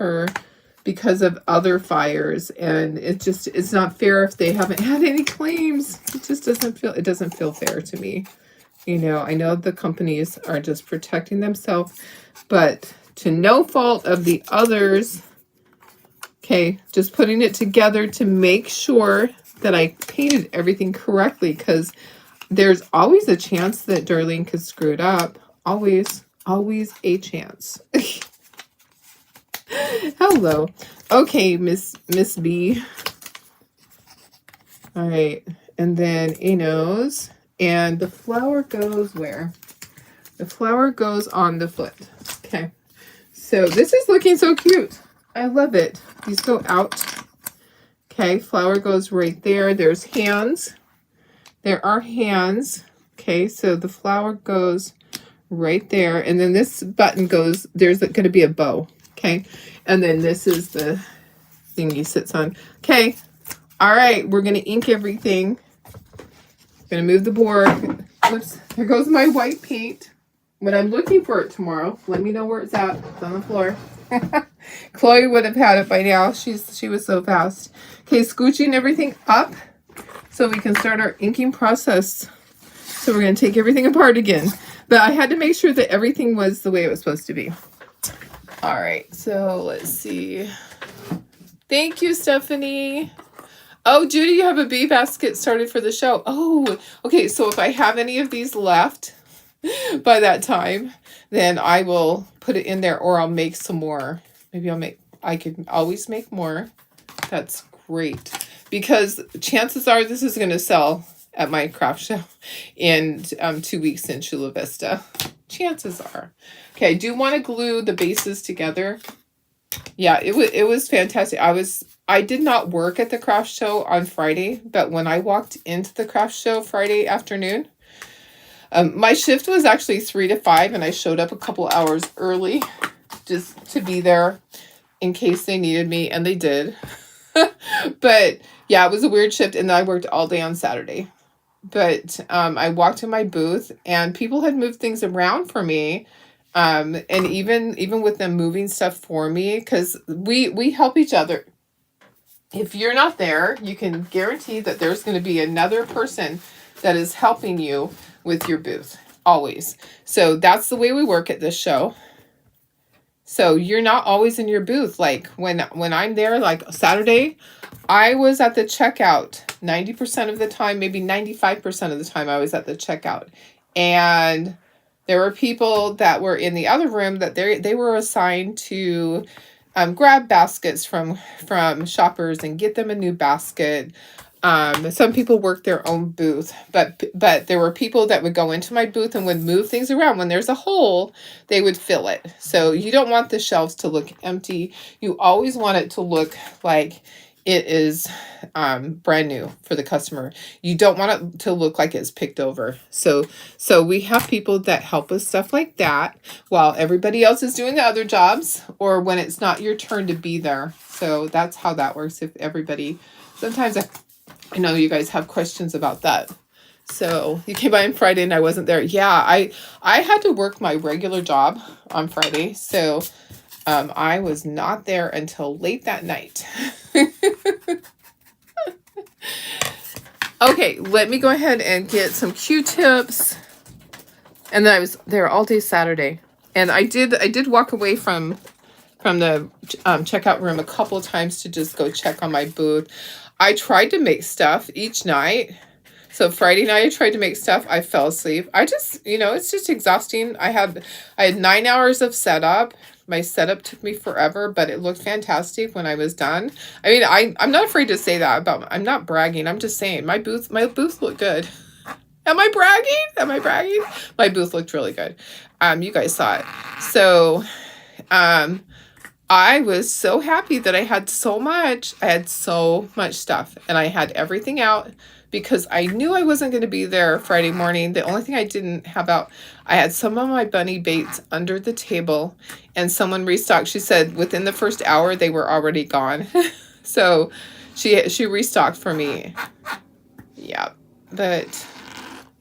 because of other fires, and it's not fair if they haven't had any claims. It just doesn't feel fair to me. You know, I know the companies are just protecting themselves, but to no fault of the others. Okay, just putting it together to make sure that I painted everything correctly, because there's always a chance that Darlene could screw it up. Always a chance. Hello. Okay, Miss B. All right. And then a nose. And the flower goes where? The flower goes on the foot. Okay. So this is looking so cute. I love it. These go out. Okay. Flower goes right there. There's hands. There are hands. Okay. So the flower goes right there. And then this button goes, there's going to be a bow. Okay, and then this is the thing he sits on. Okay, all right, we're going to ink everything. Going to move the board. Oops, there goes my white paint. When I'm looking for it tomorrow, let me know where it's at. It's on the floor. Chloe would have had it by now. She was so fast. Okay, scooching everything up so we can start our inking process. So we're going to take everything apart again. But I had to make sure that everything was the way it was supposed to be. All right, so let's see. Thank you, Stephanie. Oh, Judy, you have a bee basket started for the show. Oh, okay, so if I have any of these left by that time, then I will put it in there, or I'll make some more. Maybe I could always make more. That's great. Because chances are this is going to sell at my craft show in 2 weeks in Chula Vista. Chances are. Okay, I do want to glue the bases together. Yeah, it was fantastic. I did not work at the craft show on Friday, but when I walked into the craft show Friday afternoon, my shift was actually 3 to 5, and I showed up a couple hours early just to be there in case they needed me, and they did. But yeah, it was a weird shift, and I worked all day on Saturday. But I walked in my booth, and people had moved things around for me. And even with them moving stuff for me, because we help each other. If you're not there, you can guarantee that there's going to be another person that is helping you with your booth. always. So that's the way we work at this show. So you're not always in your booth. Like when I'm there, like Saturday, I was at the checkout 90% of the time, maybe 95% of the time I was at the checkout. And there were people that were in the other room that they were assigned to grab baskets from shoppers and get them a new basket. Some people work their own booth, but there were people that would go into my booth and would move things around. When there's a hole, they would fill it. So you don't want the shelves to look empty. You always want it to look like it is brand new for the customer. You don't want it to look like it's picked over. So we have people that help us stuff like that while everybody else is doing the other jobs, or when it's not your turn to be there. So that's how that works. If everybody, sometimes I know you guys have questions about that. So you came by on Friday and I wasn't there. Yeah, I had to work my regular job on Friday. So I was not there until late that night. Okay, let me go ahead and get some Q-tips. And then I was there all day Saturday. And I did walk away from the checkout room a couple of times to just go check on my booth. I tried to make stuff each night. So Friday night I tried to make stuff. I fell asleep. I just, it's just exhausting. I had 9 hours of setup. My setup took me forever, but it looked fantastic when I was done. I mean, I'm not afraid to say that I'm not bragging. I'm just saying my booth looked good. Am I bragging? My booth looked really good. You guys saw it. So, I was so happy that I had so much. I had so much stuff and I had everything out because I knew I wasn't going to be there Friday morning. The only thing I didn't have out, I had some of my bunny baits under the table and someone restocked. She said within the first hour, they were already gone. So she restocked for me. Yeah, but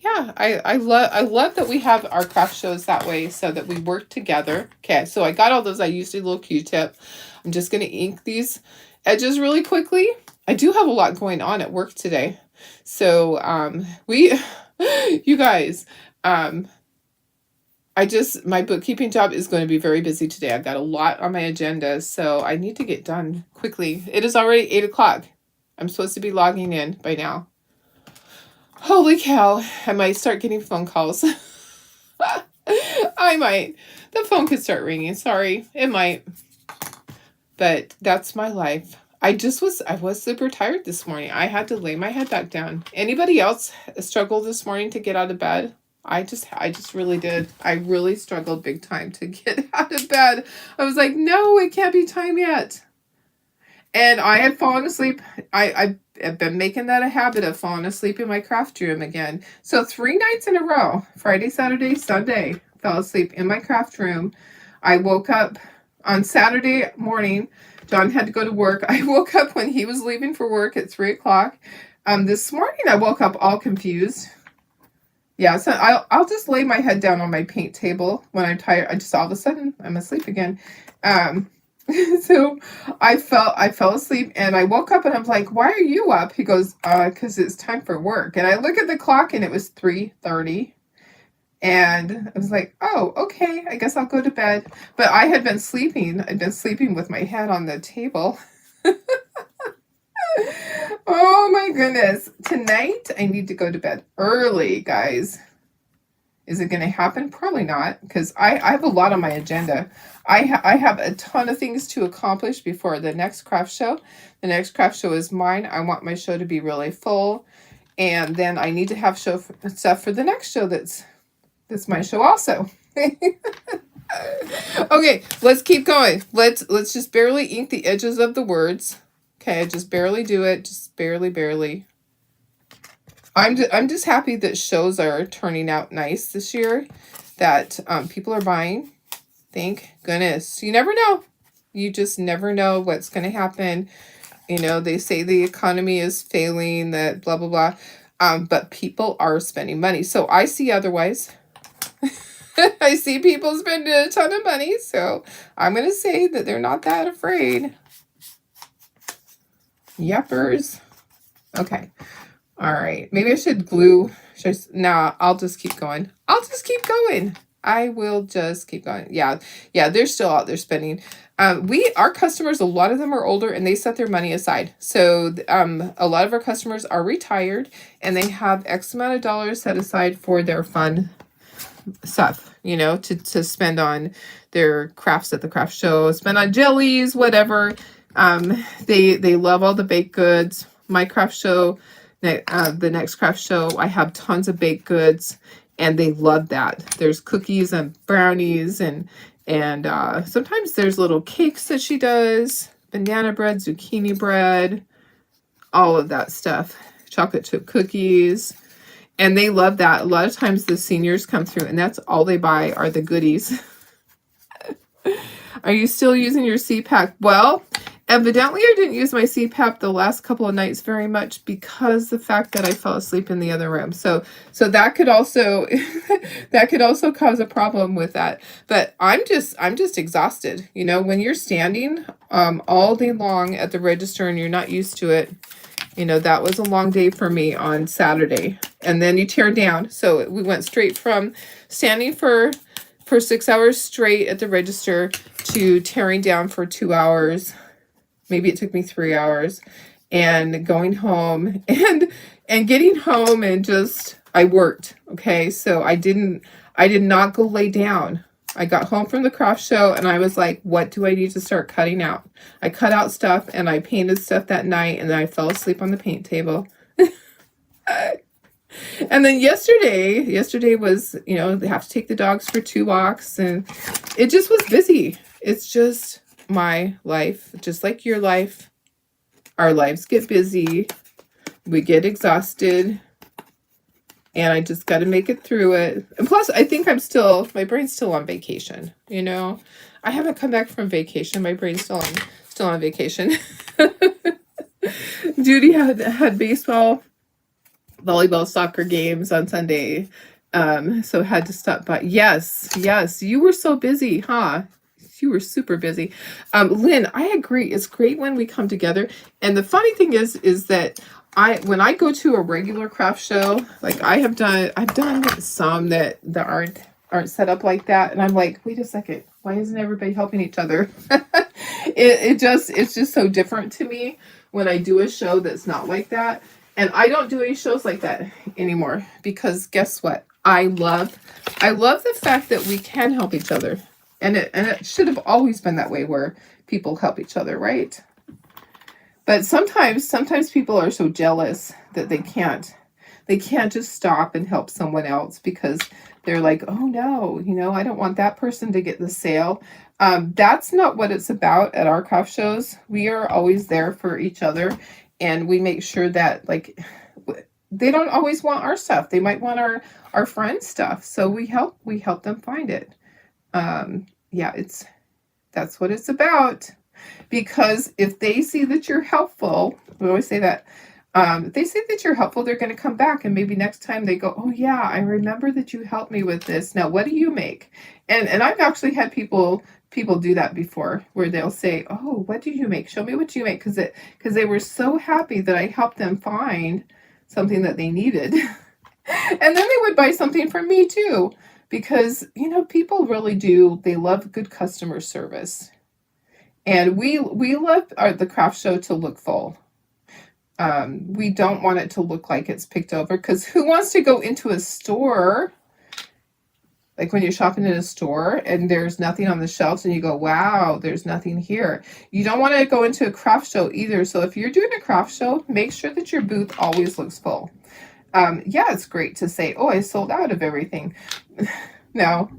yeah, I love that we have our craft shows that way so that we work together. Okay, so I got all those. I used a little Q-tip. I'm just going to ink these edges really quickly. I do have a lot going on at work today. So you guys, my bookkeeping job is going to be very busy today. I've got a lot on my agenda, so I need to get done quickly. It is already 8 o'clock. I'm supposed to be logging in by now. Holy cow, I might start getting phone calls. I might. The phone could start ringing. Sorry, it might. But that's my life. I was super tired this morning. I had to lay my head back down. Anybody else struggle this morning to get out of bed? I just really did. I really struggled big time to get out of bed. I was like, no, it can't be time yet. And I had fallen asleep. I've been making that a habit of falling asleep in my craft room again. So 3 nights in a row, Friday, Saturday, Sunday, fell asleep in my craft room. I woke up on Saturday morning. John had to go to work. I woke up when he was leaving for work at 3 o'clock. This morning I woke up all confused. Yeah, so I'll just lay my head down on my paint table when I'm tired. I just all of a sudden I'm asleep again. So I fell asleep and I woke up and I'm like, why are you up? He goes, because it's time for work. And I look at the clock and it was 3:30. And I was like, oh, okay, I guess I'll go to bed. But I had been sleeping. I'd been sleeping with my head on the table. Oh my goodness. Tonight, I need to go to bed early, guys. Is it going to happen? Probably not, because I have a lot on my agenda. I have a ton of things to accomplish before the next craft show. The next craft show is mine. I want my show to be really full. And then I need to have stuff for the next show that's my show also. Okay, let's keep going. Let's just barely ink the edges of the words. Okay, just barely do it. Just barely. I'm just happy that shows are turning out nice this year, that people are buying. Thank goodness. You never know. You just never know what's going to happen. They say the economy is failing, that blah, blah, blah. But people are spending money. So I see otherwise. I see people spending a ton of money. So I'm going to say that they're not that afraid. Yuppers. Okay. All right. Maybe I should glue Nah, I'll just keep going. I'll just keep going. I will just keep going. Yeah, they're still out there spending. Our customers, a lot of them are older and they set their money aside. So a lot of our customers are retired and they have X amount of dollars set aside for their fun stuff, you know, to spend on their crafts at the craft show, spend on jellies, whatever. They love all the baked goods. My craft show, the next craft show, I have tons of baked goods and they love that. There's cookies and brownies and sometimes there's little cakes that she does, banana bread, zucchini bread, all of that stuff, chocolate chip cookies. And they love that. A lot of times the seniors come through and that's all they buy are the goodies. Are you still using your CPAP? Well, evidently I didn't use my CPAP the last couple of nights very much because the fact that I fell asleep in the other room. So that could also that could also cause a problem with that. But I'm just exhausted. You know, when you're standing all day long at the register and you're not used to it. You know, that was a long day for me on Saturday. And then you tear down. So we went straight from standing for 6 hours straight at the register to tearing down for 2 hours. Maybe it took me 3 hours. And going home and getting home and just, I worked. Okay. So I did not go lay down. I got home from the craft show and I was like, what do I need to start cutting out? I cut out stuff and I painted stuff that night and then I fell asleep on the paint table. And then yesterday was, you know, they have to take the dogs for 2 walks and it just was busy. It's just my life, just like your life. Our lives get busy. We get exhausted. And I just got to make it through it. And plus, I think my brain's still on vacation, you know. I haven't come back from vacation. My brain's still on vacation. Judy had baseball, volleyball, soccer games on Sunday. So had to stop by. Yes, you were so busy, huh? You were super busy. Lynn, I agree. It's great when we come together. And the funny thing is that when I go to a regular craft show, like I've done some that aren't set up like that. And I'm like, wait a second, why isn't everybody helping each other? It's just so different to me when I do a show that's not like that. And I don't do any shows like that anymore because guess what? I love the fact that we can help each other. And it should have always been that way where people help each other, right? But sometimes people are so jealous that they can't just stop and help someone else because they're like, oh no, you know, I don't want that person to get the sale. That's not what it's about at our craft shows. We are always there for each other and we make sure that like they don't always want our stuff. They might want our friends' stuff. So we help them find it. That's what it's about. Because if they see that you're helpful, we always say that, if they see that you're helpful, they're going to come back and maybe next time they go, oh yeah, I remember that you helped me with this. Now, what do you make? And I've actually had people do that before where they'll say, oh, what do you make? Show me what you make. Because they were so happy that I helped them find something that they needed. And then they would buy something from me too. Because, you know, people really do. They love good customer service. And we love the craft show to look full. We don't want it to look like it's picked over because who wants to go into a store, like when you're shopping in a store and there's nothing on the shelves and you go, wow, there's nothing here. You don't want to go into a craft show either. So if you're doing a craft show, make sure that your booth always looks full. Yeah, it's great to say, oh, I sold out of everything. No.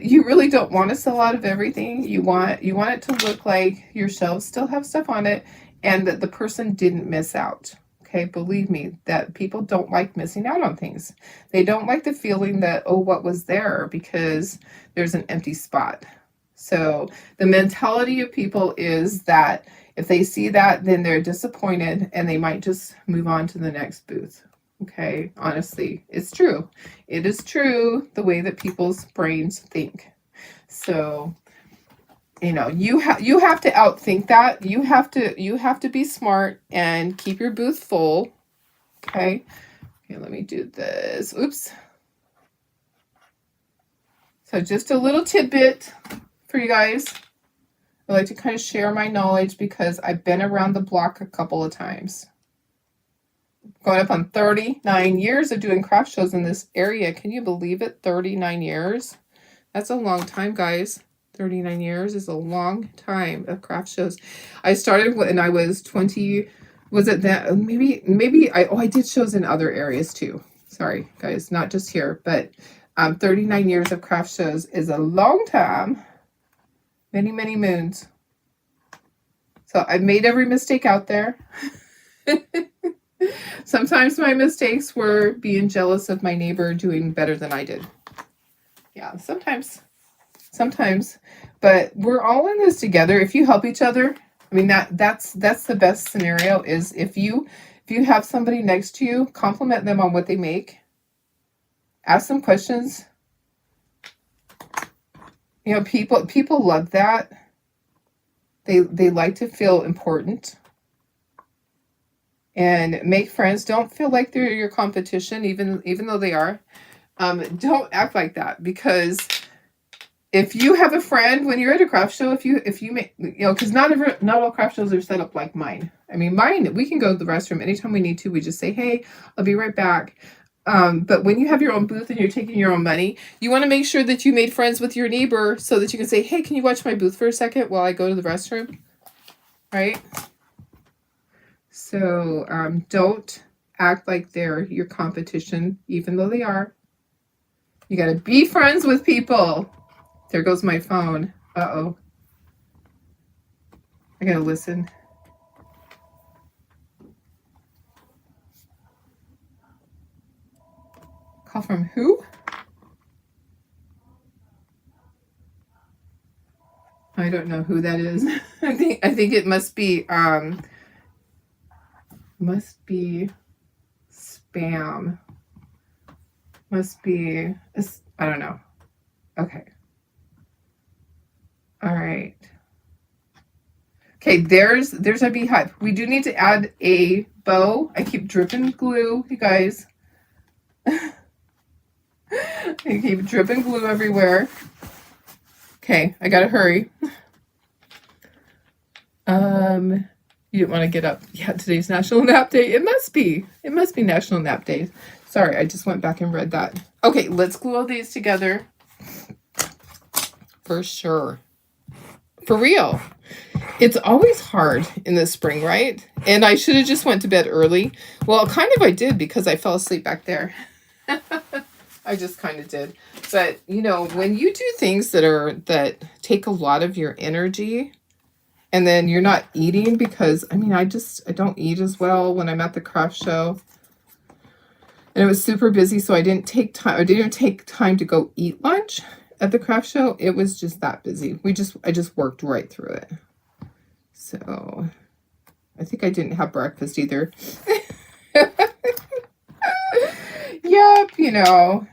You really don't want to sell out of everything. You want it to look like your shelves still have stuff on it and that the person didn't miss out. Okay, believe me, that people don't like missing out on things. They don't like the feeling that, oh, what was there because there's an empty spot. So the mentality of people is that if they see that, then they're disappointed and they might just move on to the next booth. Okay, honestly, it's true. It is true the way that people's brains think. So, you know, you have to outthink that. You have to be smart and keep your booth full. Okay, Okay, let me do this. Oops. So just a little tidbit for you guys. I like to kind of share my knowledge because I've been around the block a couple of times. Going up on 39 years of doing craft shows in this area. Can you believe it? 39 years. That's a long time, guys. 39 years is a long time of craft shows. I started when I was 20. Was it that? Maybe I did shows in other areas too. Sorry, guys, not just here, but 39 years of craft shows is a long time. Many, many moons. So I've made every mistake out there. Sometimes my mistakes were being jealous of my neighbor doing better than I did. Yeah, sometimes. But we're all in this together. If you help each other, I mean, that's the best scenario is if you have somebody next to you, compliment them on what they make. Ask them questions. You know, people love that. They like to feel important. And make friends. Don't feel like they're your competition, even though they are. Don't act like that, because if you have a friend when you're at a craft show, if you make, you know, because not all craft shows are set up like mine. I mean, mine, we can go to the restroom anytime we need to. We just say, hey, I'll be right back. But when you have your own booth and you're taking your own money, you want to make sure that you made friends with your neighbor so that you can say, hey, can you watch my booth for a second while I go to the restroom? Right? So don't act like they're your competition, even though they are. You got to be friends with people. There goes my phone. Uh-oh. I got to listen. Call from who? I don't know who that is. I think it must be spam. Must be, I don't know. Okay. All right. Okay, there's our beehive. We do need to add a bow. I keep dripping glue, you guys. I keep dripping glue everywhere. Okay, I gotta hurry. You didn't want to get up. Yeah, today's National Nap Day. It must be National Nap Day. Sorry, I just went back and read that. Okay, let's glue all these together. For sure. For real. It's always hard in the spring, right? And I should have just went to bed early. Well, kind of I did because I fell asleep back there. I just kind of did. But, you know, when you do things that take a lot of your energy, and then you're not eating because, I mean, I don't eat as well when I'm at the craft show. And it was super busy, so I didn't take time to go eat lunch at the craft show. It was just that busy. I just worked right through it. So I think I didn't have breakfast either. Yep, you know.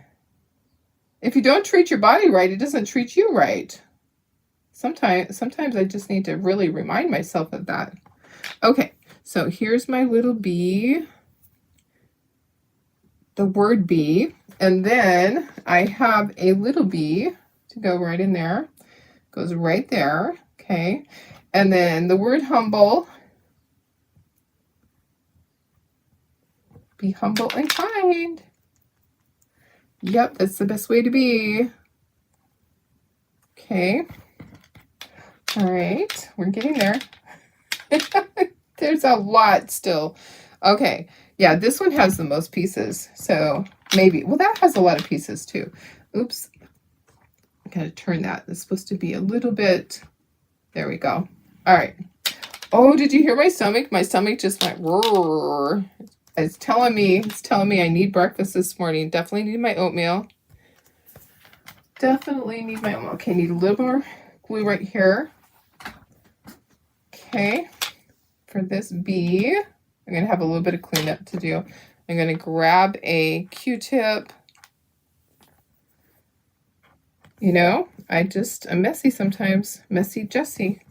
If you don't treat your body right, it doesn't treat you right. Sometimes I just need to really remind myself of that. Okay, so here's my little bee. The word bee. And then I have a little bee to go right in there. Goes right there. Okay. And then the word humble. Be humble and kind. Yep, that's the best way to be. Okay. All right, we're getting there. There's a lot still. Okay, yeah, this one has the most pieces. So maybe, well, that has a lot of pieces too. Oops. I gotta turn that. It's supposed to be a little bit. There we go. All right. Oh, did you hear my stomach? My stomach just went roar. It's telling me I need breakfast this morning. Definitely need my oatmeal. Definitely need my oatmeal. Okay, need a little more glue right here. Okay, for this bee, I'm going to have a little bit of cleanup to do. I'm going to grab a Q-tip. You know, I'm messy sometimes. Messy Jessie.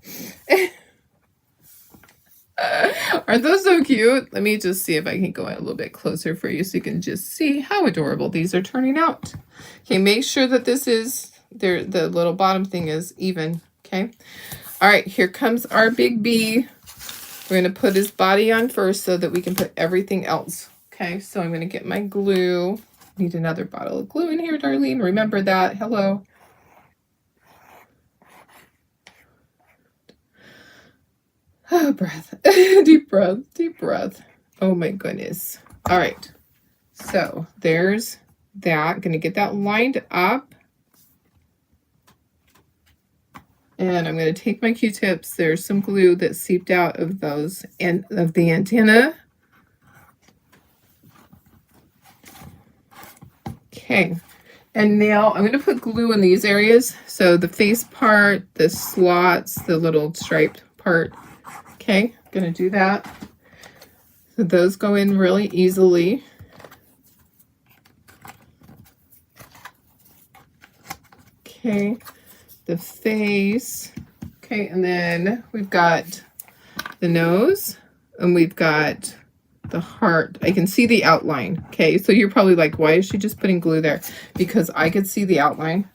Aren't those so cute? Let me just see if I can go a little bit closer for you so you can just see how adorable these are turning out. Okay, make sure that this is, the little bottom thing is even, okay? All right, here comes our big bee. We're going to put his body on first so that we can put everything else. Okay, so I'm going to get my glue. Need another bottle of glue in here, Darlene. Remember that. Hello. Oh, breath. Deep breath. Deep breath. Oh, my goodness. All right. So there's that. Going to get that lined up. And I'm going to take my Q-tips. There's some glue that seeped out of those and of the antenna. Okay. And now I'm going to put glue in these areas. So the face part, the slots, the little striped part. Okay. Going to do that. So those go in really easily. Okay. The face. Okay, and then we've got the nose and we've got the heart. I can see the outline. Okay, so you're probably like, why is she just putting glue there? Because I could see the outline.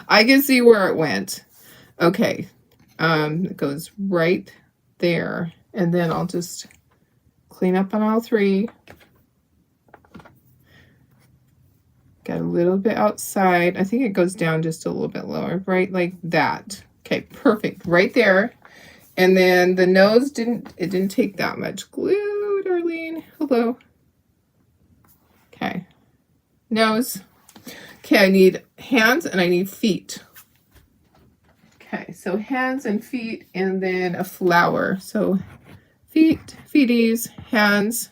I can see where it went. Okay, it goes right there. And then I'll just clean up on all three. Got a little bit outside. I think it goes down just a little bit lower, right like that. Okay, perfect, right there. And then the nose didn't take that much glue, Darlene. Hello. Okay, nose. Okay, I need hands and I need feet. Okay, so hands and feet, and then a flower. So feet, feeties, hands.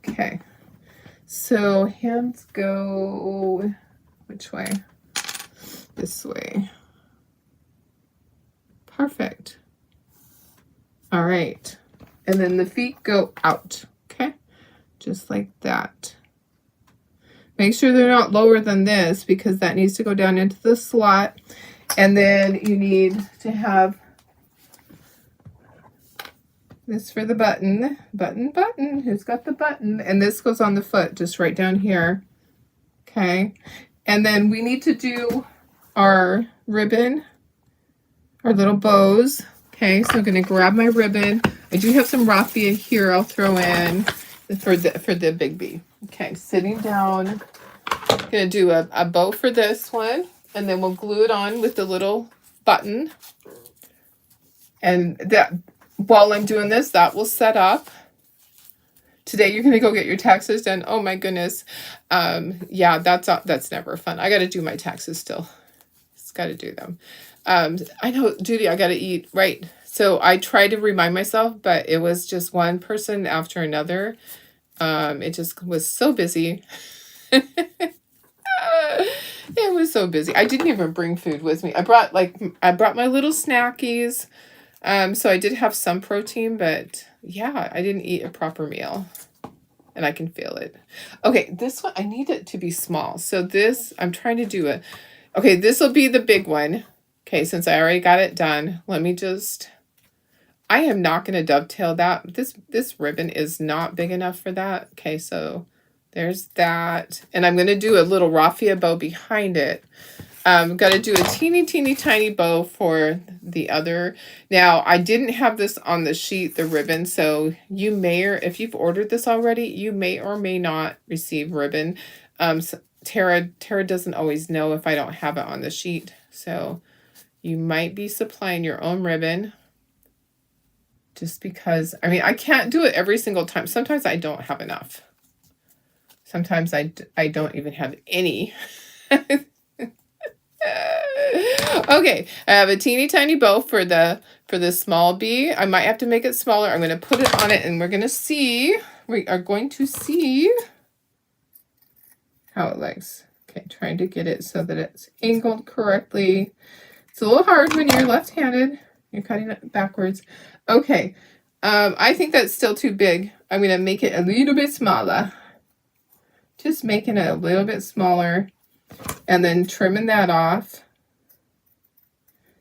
Okay. So hands go which way? This way. Perfect. All right. And then the feet go out. Okay. Just like that. Make sure they're not lower than this because that needs to go down into the slot. And then you need to have this for the button. Button. Who's got the button? And this goes on the foot, just right down here. Okay. And then we need to do our ribbon, our little bows. Okay, so I'm going to grab my ribbon. I do have some raffia here I'll throw in for the big bee. Okay, sitting down. I'm going to do a bow for this one. And then we'll glue it on with the little button. And that, while I'm doing this, that will set up. Today you're going to go get your taxes done. Oh my goodness. Yeah, that's never fun. I got to do my taxes still. Just got to do them. I know, Judy, I got to eat. Right. So I try to remind myself, but it was just one person after another. It just was so busy. It was so busy. I didn't even bring food with me. I brought my little snackies. So I did have some protein, but yeah, I didn't eat a proper meal and I can feel it. Okay, this one, I need it to be small. So this, I'm trying to do okay, this will be the big one. Okay, since I already got it done, let me just, I am not going to dovetail that. This ribbon is not big enough for that. Okay, so there's that. And I'm going to do a little raffia bow behind it. I'm going to do a teeny tiny bow for the other. Now, I didn't have this on the sheet, the ribbon, so you may, or if you've ordered this already, you may or may not receive ribbon. So Tara doesn't always know if I don't have it on the sheet, so you might be supplying your own ribbon. Just because, I mean, I can't do it every single time. Sometimes I don't have enough. Sometimes I don't even have any. Okay, I have a teeny tiny bow for this small bee. I might have to make it smaller. I'm going to put it on it and we are going to see how it looks. Okay, trying to get it so that it's angled correctly. It's a little hard when you're left-handed. You're cutting it backwards. Okay, I think that's still too big. I'm going to make it a little bit smaller. Just making it a little bit smaller and then trimming that off.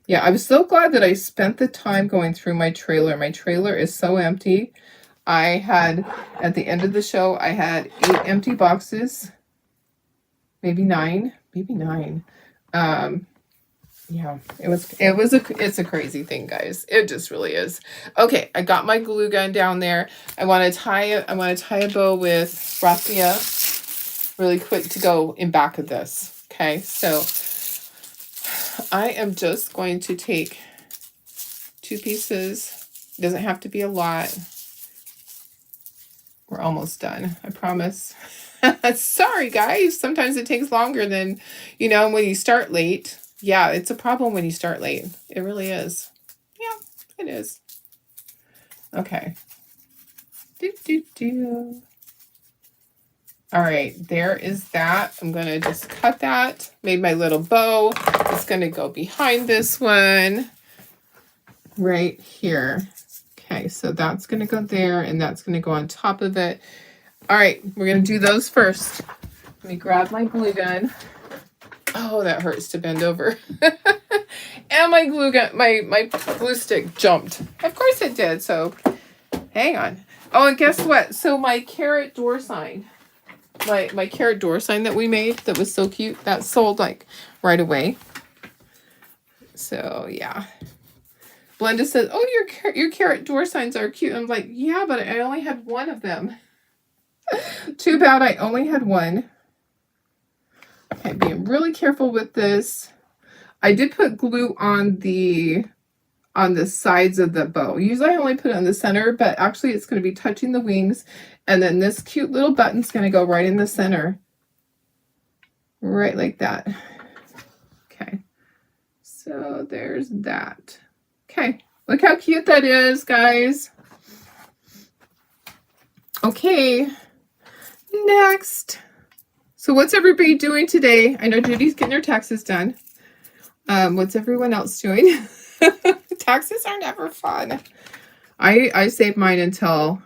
Yeah, I was so glad that I spent the time going through my trailer. My trailer is so empty. I had, at the end of the show, I had 8 empty boxes. Maybe 9. Maybe 9. Yeah, it's a crazy thing, guys. It just really is. Okay, I got my glue gun down there. I want to tie a bow with raffia really quick to go in back of this. Okay, so I am just going to take 2 pieces. It doesn't have to be a lot. We're almost done, I promise. Sorry, guys. Sometimes it takes longer than, when you start late. Yeah, it's a problem when you start late. It really is. Yeah, it is. Okay. All right, there is that. I'm going to just cut that. Made my little bow. It's going to go behind this one. Right here. Okay, so that's going to go there, and that's going to go on top of it. All right, we're going to do those first. Let me grab my glue gun. Oh, that hurts to bend over. And my glue gun, my glue stick jumped. Of course it did, so hang on. Oh, and guess what? So my carrot door sign, my carrot door sign that we made that was so cute, that sold like right away. So yeah. Blenda says, oh, your carrot door signs are cute. I'm like, yeah, but I only had one of them. Too bad I only had one. Okay, being really careful with this. I did put glue on the sides of the bow. Usually I only put it on the center, but actually it's going to be touching the wings. And then this cute little button's going to go right in the center. Right like that. Okay. So there's that. Okay. Look how cute that is, guys. Okay. Next. So what's everybody doing today? I know Judy's getting her taxes done. What's everyone else doing? Taxes are never fun. I save mine until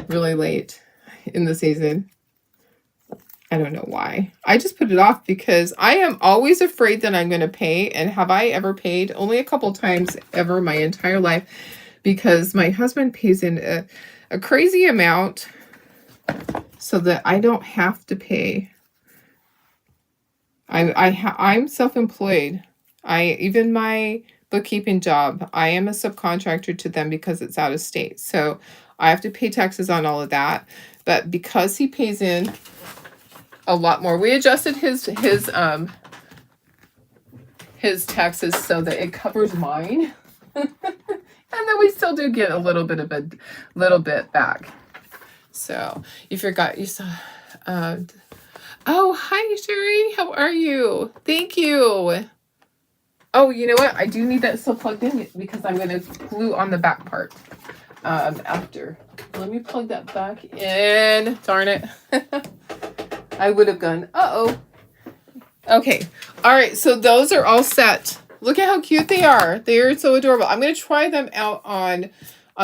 really late in the season. I don't know why. I just put it off because I am always afraid that I'm going to pay. And have I ever paid? Only a couple times ever my entire life, because my husband pays in a crazy amount so that I don't have to pay. I'm self-employed. Even my bookkeeping job, I am a subcontractor to them because it's out of state. So I have to pay taxes on all of that. But because he pays in a lot more, we adjusted his taxes so that it covers mine. And then we still do get a little bit back. So you forgot you saw oh, hi Sherry, how are you? Thank you. Oh, you know what? I do need that still plugged in because I'm going to glue on the back part after. Let me plug that back in. Darn it. I would have gone, uh-oh. Okay. All right. So those are all set. Look at how cute they are. They are so adorable. I'm going to try them out on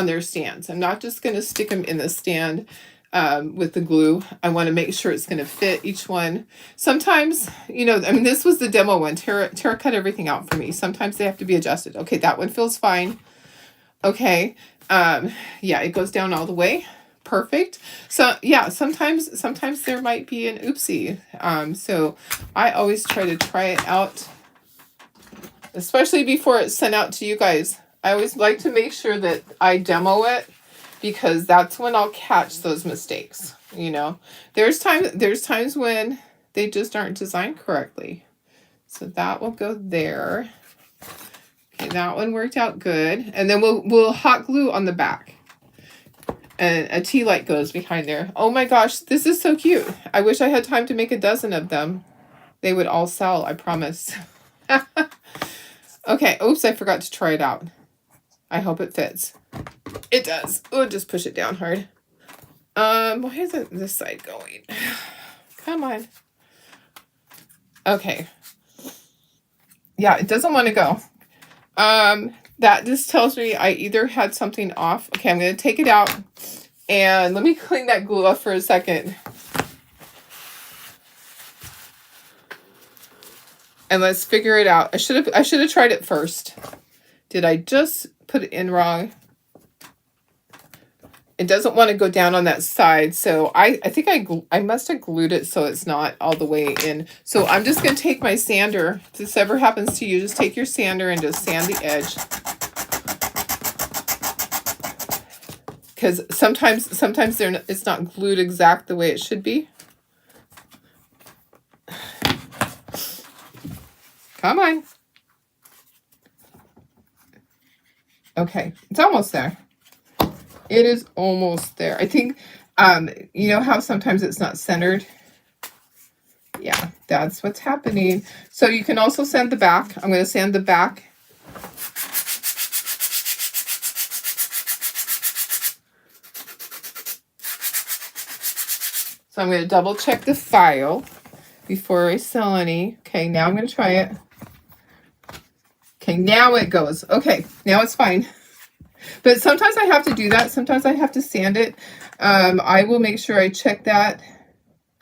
their stands. I'm not just going to stick them in the stand with the glue. I want to make sure it's going to fit each one. Sometimes, this was the demo one. Tara cut everything out for me. Sometimes they have to be adjusted. Okay, that one feels fine. Okay. Yeah, it goes down all the way. Perfect. So yeah, sometimes there might be an oopsie. So I always try it out, especially before it's sent out to you guys. I always like to make sure that I demo it, because that's when I'll catch those mistakes. There's times when they just aren't designed correctly. So that will go there. Okay, that one worked out good. And then we'll hot glue on the back. And a tea light goes behind there. Oh my gosh, this is so cute. I wish I had time to make a dozen of them. They would all sell, I promise. Okay, oops, I forgot to try it out. I hope it fits. It does. Oh, just push it down hard. Why isn't this side going? Come on. Okay. Yeah, it doesn't want to go. That just tells me I either had something off. Okay, I'm going to take it out. And let me clean that glue off for a second. and let's figure it out. I should have tried it first. Did I just put it in wrong? It doesn't want to go down on that side, so I think I must have glued it so it's not all the way in. So I'm just going to take my sander. If this ever happens to you, just take your sander and just sand the edge. Because sometimes it's not glued exact the way it should be. Come on. Okay, it's almost there. It is almost there. I think, you know how sometimes it's not centered? Yeah, that's what's happening. So you can also sand the back. I'm going to sand the back. So I'm going to double check the file before I sell any. Okay, now I'm going to try it. Okay, now it goes. Okay, now it's fine. But sometimes I have to do that. Sometimes I have to sand it. I will make sure I check that.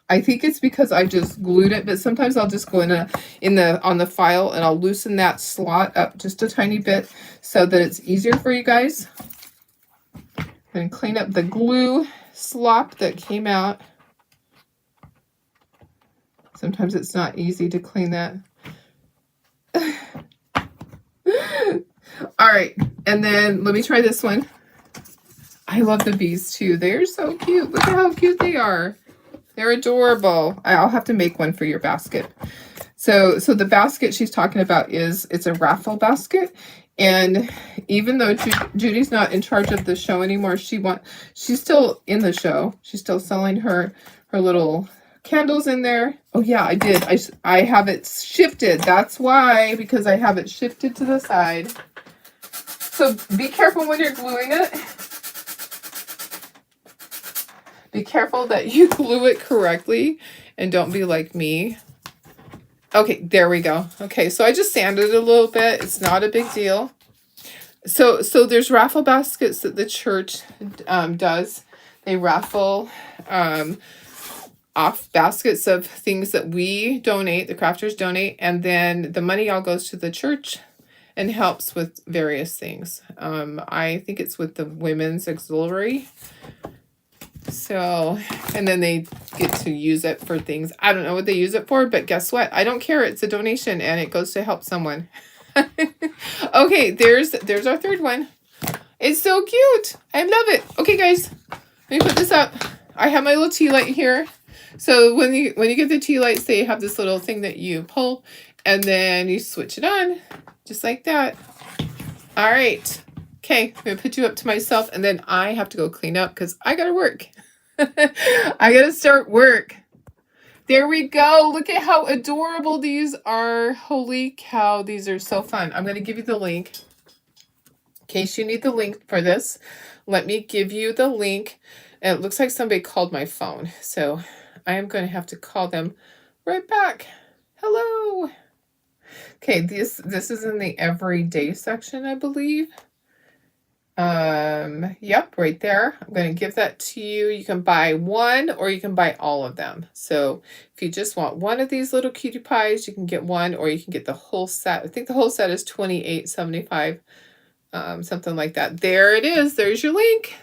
I think it's because I just glued it, but sometimes I'll just go on the file and I'll loosen that slot up just a tiny bit so that it's easier for you guys. And clean up the glue slop that came out. Sometimes it's not easy to clean that. All right, and then let me try this one. I love the bees too. They're so cute. Look at how cute they are. They're adorable. I'll have to make one for your basket. So the basket she's talking about it's a raffle basket. And even though Judy's not in charge of the show anymore, she's still in the show. She's still selling her little candles in there. Oh yeah, I did. I have it shifted. That's why, because I have it shifted to the side. So be careful when you're gluing it. Be careful that you glue it correctly and don't be like me. Okay, there we go. Okay, so I just sanded it a little bit. It's not a big deal. So there's raffle baskets that the church does. They raffle off baskets of things that we donate, the crafters donate, and then the money all goes to the church and helps with various things. I think it's with the women's auxiliary. So, and then they get to use it for things. I don't know what they use it for, but guess what? I don't care. It's a donation and it goes to help someone. Okay, there's our third one. It's so cute. I love it. Okay, guys, let me put this up. I have my little tea light here. So when you get the tea lights, they have this little thing that you pull and then you switch it on just like that. All right. Okay, I'm going to put you up to myself and then I have to go clean up because I got to work. I got to start work. There we go. Look at how adorable these are. Holy cow, these are so fun. I'm going to give you the link. In case you need the link for this, let me give you the link. And it looks like somebody called my phone. So I am going to have to call them right back. Hello. Okay, this is in the everyday section, I believe. Yep, right there. I'm going to give that to you. You can buy one or you can buy all of them. So if you just want one of these little cutie pies, you can get one, or you can get the whole set. I think the whole set is $28.75, something like that. There it is. There's your link.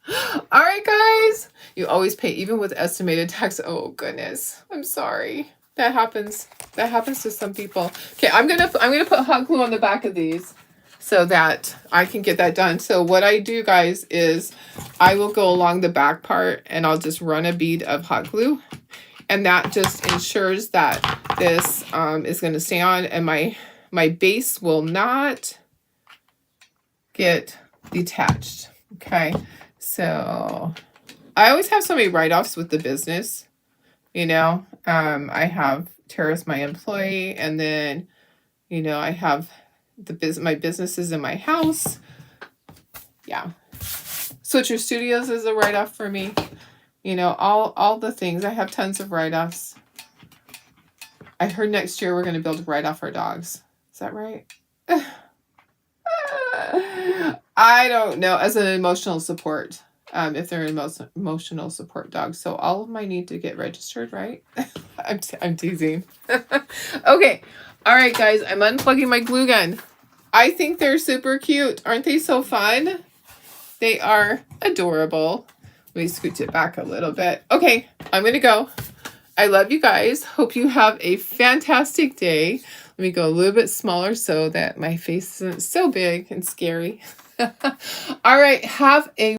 All right, guys. You always pay even with estimated tax. Oh goodness. I'm sorry. That happens. That happens to some people. Okay, I'm gonna put hot glue on the back of these so that I can get that done. So what I do, guys, is I will go along the back part and I'll just run a bead of hot glue. And that just ensures that this is going to stay on and my base will not get detached. Okay, so I always have so many write-offs with the business. You know, I have Tara's my employee, and then, you know, I have my businesses in my house. Yeah. Switcher Studios is a write-off for me. You know, all the things. I have tons of write-offs. I heard next year we're going to be able to write off our dogs. Is that right? I don't know. As an emotional support. if they're an emotional support dog. So all of mine need to get registered, right? I'm teasing. Okay. All right, guys. I'm unplugging my glue gun. I think they're super cute. Aren't they so fun? They are adorable. Let me scooch it back a little bit. Okay, I'm going to go. I love you guys. Hope you have a fantastic day. Let me go a little bit smaller so that my face isn't so big and scary. All right, have a